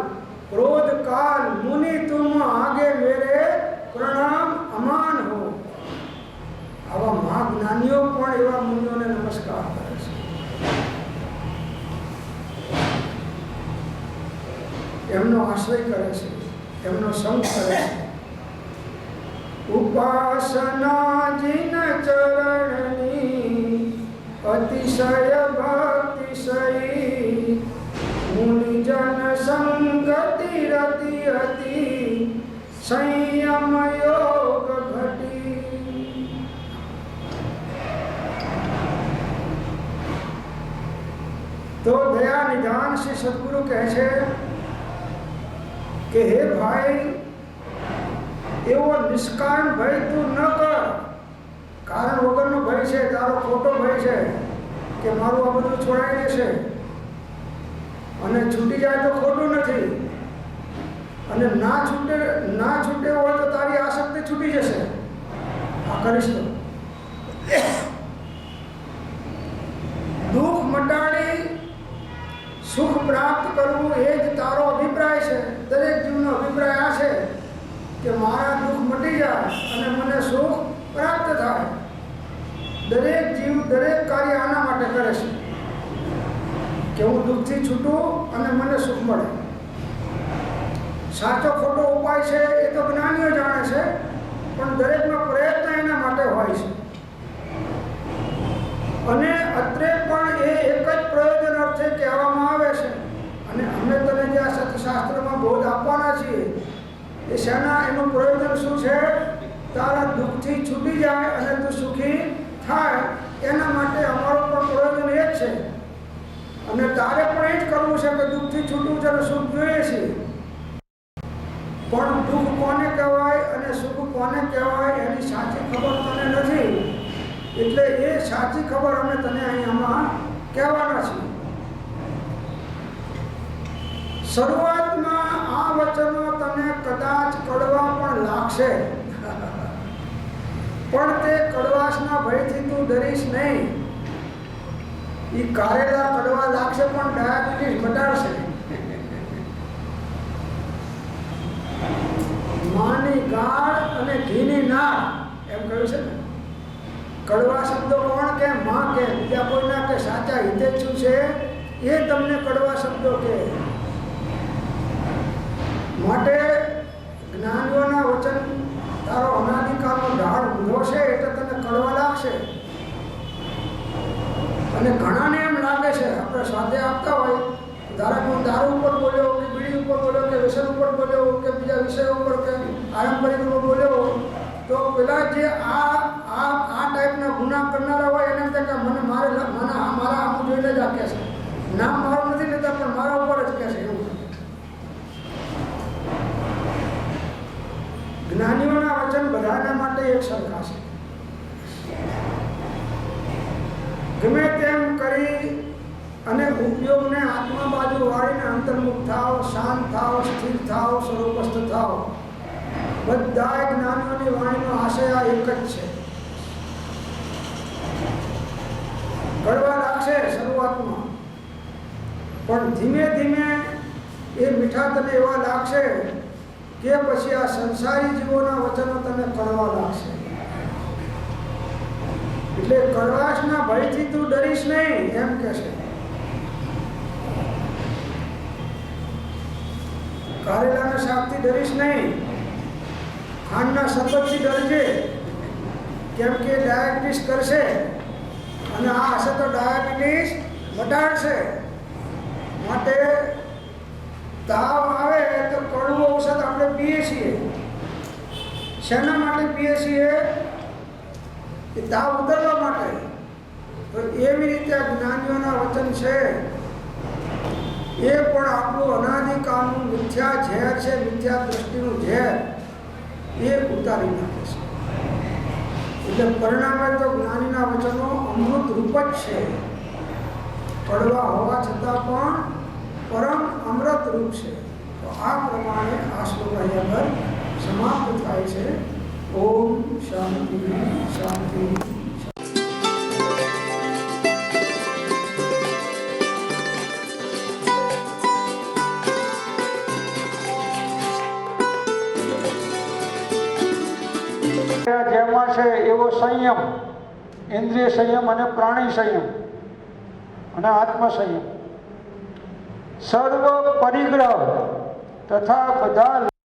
क्रोध काल मुनि तुम आगे मेरे प्रणाम अमान हो. आवा महाज्ञानीઓ પણ એવા મુનિઓને નમસ્કાર કરે છે. એમનો આશ્રય કરે છે, એમનો સંગ કરે છે. ઉપાસના જીન ચરણની અતિશય ભક્તિશયી, मुनिजन संगति रति अति संयम योग घटी. तो दया निधान श्री सदगुरु कहे छे कि हे भाई एवो निष्कारण भय तू न कर. कारण वगरनो भय छे, तारो खोटो भय छे કે મારું આ બધું છોડાઈ જશે અને છૂટી જાય તો ખોટું નથી, અને ના છૂટે હોય તો તારી આસક્તિ છૂટી જશે. આ કરીશ તો દુઃખ મટાડી સુખ પ્રાપ્ત કરવું એ જ તારો અભિપ્રાય છે. દરેક જીવનો અભિપ્રાય આ છે કે મારા દુઃખ મટી જાય અને મને સુખ પ્રાપ્ત થાય. દરેક જીવ દરેક કાર્ય આના માટે કરે છે કે હું દુઃખથી છૂટું અને મને સુખ મળે. સાચો ખોટો ઉપાય છે એ તો જ્ઞાનીઓ જાણે છે, પણ દરેકનો પ્રયત્ન એના માટે હોય છે. અને અત્રે પણ એ એક જ પ્રયોજન અર્થે કહેવામાં આવે છે. અને અમે તને જે આ સત્શાસ્ત્રમાં બોધ આપવાના છીએ એ શેના, એનું પ્રયોજન શું છે? તારા દુઃખથી છૂટી જાય અને તું સુખી થાય, એના માટે અમારું પણ પ્રયોજન એ જ છે. અને તારે પણ એ જ કરવું છે કે દુઃખથી છૂટવું છે અને સુખ જોઈએ છે. પણ દુઃખ કોને કહેવાય અને સુખ કોને કહેવાય એની સાચી ખબર તને નથી. એટલે એ સાચી ખબર અમે તને અહીંયામાં કહેવાના છીએ. શરૂઆતમાં આ વચનો તને કદાચ કડવા પણ લાગશે, પણ તે કડવાશના ભયથી તું ડરીશ નહીં. એ કારેલા કડવા લાગશે પણ ડાયાબિટીસ ઘટાડશે. માની ગાળ અને ઘીની નાળ એમ કહ્યું છે ને. કડવા શબ્દો કોણ કે? માં કે બીજા કોઈ ના કે. સાચા હિતેચ્છુ છે એ તમને કડવા શબ્દો કે. માટે જ્ઞાનીઓના વચન તારો અનાદિકાળનો ઢાળ ઊંધો છે એટલે તને કડવા લાગશે. અને ઘણાને એમ લાગે છે, આપણે સાથે આપતા હોય, ધારો કે હું દારૂ ઉપર બોલ્યો કે બીડી ઉપર બોલ્યો કે વ્યસન ઉપર બોલ્યો કે બીજા વિષય ઉપર કે આરંપરિક ઉપર બોલ્યો, તો પેલા જે આ ટાઈપના ગુના કરનારા હોય એને એમ કે મને મારા આમ જોઈને જ આ કહે છે. નામ મારું નથી લેતા પણ મારા ઉપર જ કહે છે એવું. જ્ઞાનીઓના વચન બધાના માટે એક સરખા છે. ગમે તેમ કરી અને ઉપયોગને આત્મા બાજુ વાળીને અંતર્મુખ થાવ, શાંત થાવ, સ્થિર થાવ, સ્વરૂપસ્થ થાવ. બધા જ્ઞાનીઓની વાણીનો આશય આ એક જ છે. કડવા લાગશે શરૂઆતમાં, પણ ધીમે ધીમે એ મીઠા તને એવા લાગશે કે પછી આ સંસારી જીવોના વચનો તને કડવા લાગશે. એટલે કડવાશના ભયથી તું ડરીશ નહીં એમ કહેશે. કારેલાના શાકથી ડરીશ નહીં, ખાંડના શરબતથી ડરજે, કેમ કે ડાયાબિટીસ કરશે અને આ હશે તો ડાયાબિટીસ મટાડશે. માટે તાવ આવે તો કડવું ઔષધ આપણે પીએ છીએ. શેના માટે પીએ છીએ? એ તાવ ઉતરવા માટે. તો એવી રીતે જ્ઞાનીઓના વચન છે એ પણ આપણું અનાદિકાળનું મિથ્યા ઝેર છે, મિથ્યા દૃષ્ટિનું ઝેર એ ઉતારી નાખે છે. એટલે પરિણામે તો જ્ઞાનીના વચનો અમૃત રૂપ જ છે. કડવા હોવા છતાં પણ પરમ અમૃત રૂપ છે. તો આ પ્રમાણે આ શ્લોક અહીંયા પર સમાપ્ત થાય છે. ઓમ શાંતિ શાંતિ. જેમાં છે એવો સંયમ, ઇન્દ્રિય સંયમ અને પ્રાણી સંયમ અને આત્મ સંયમ, સર્વ પરિગ્રહ તથા બધા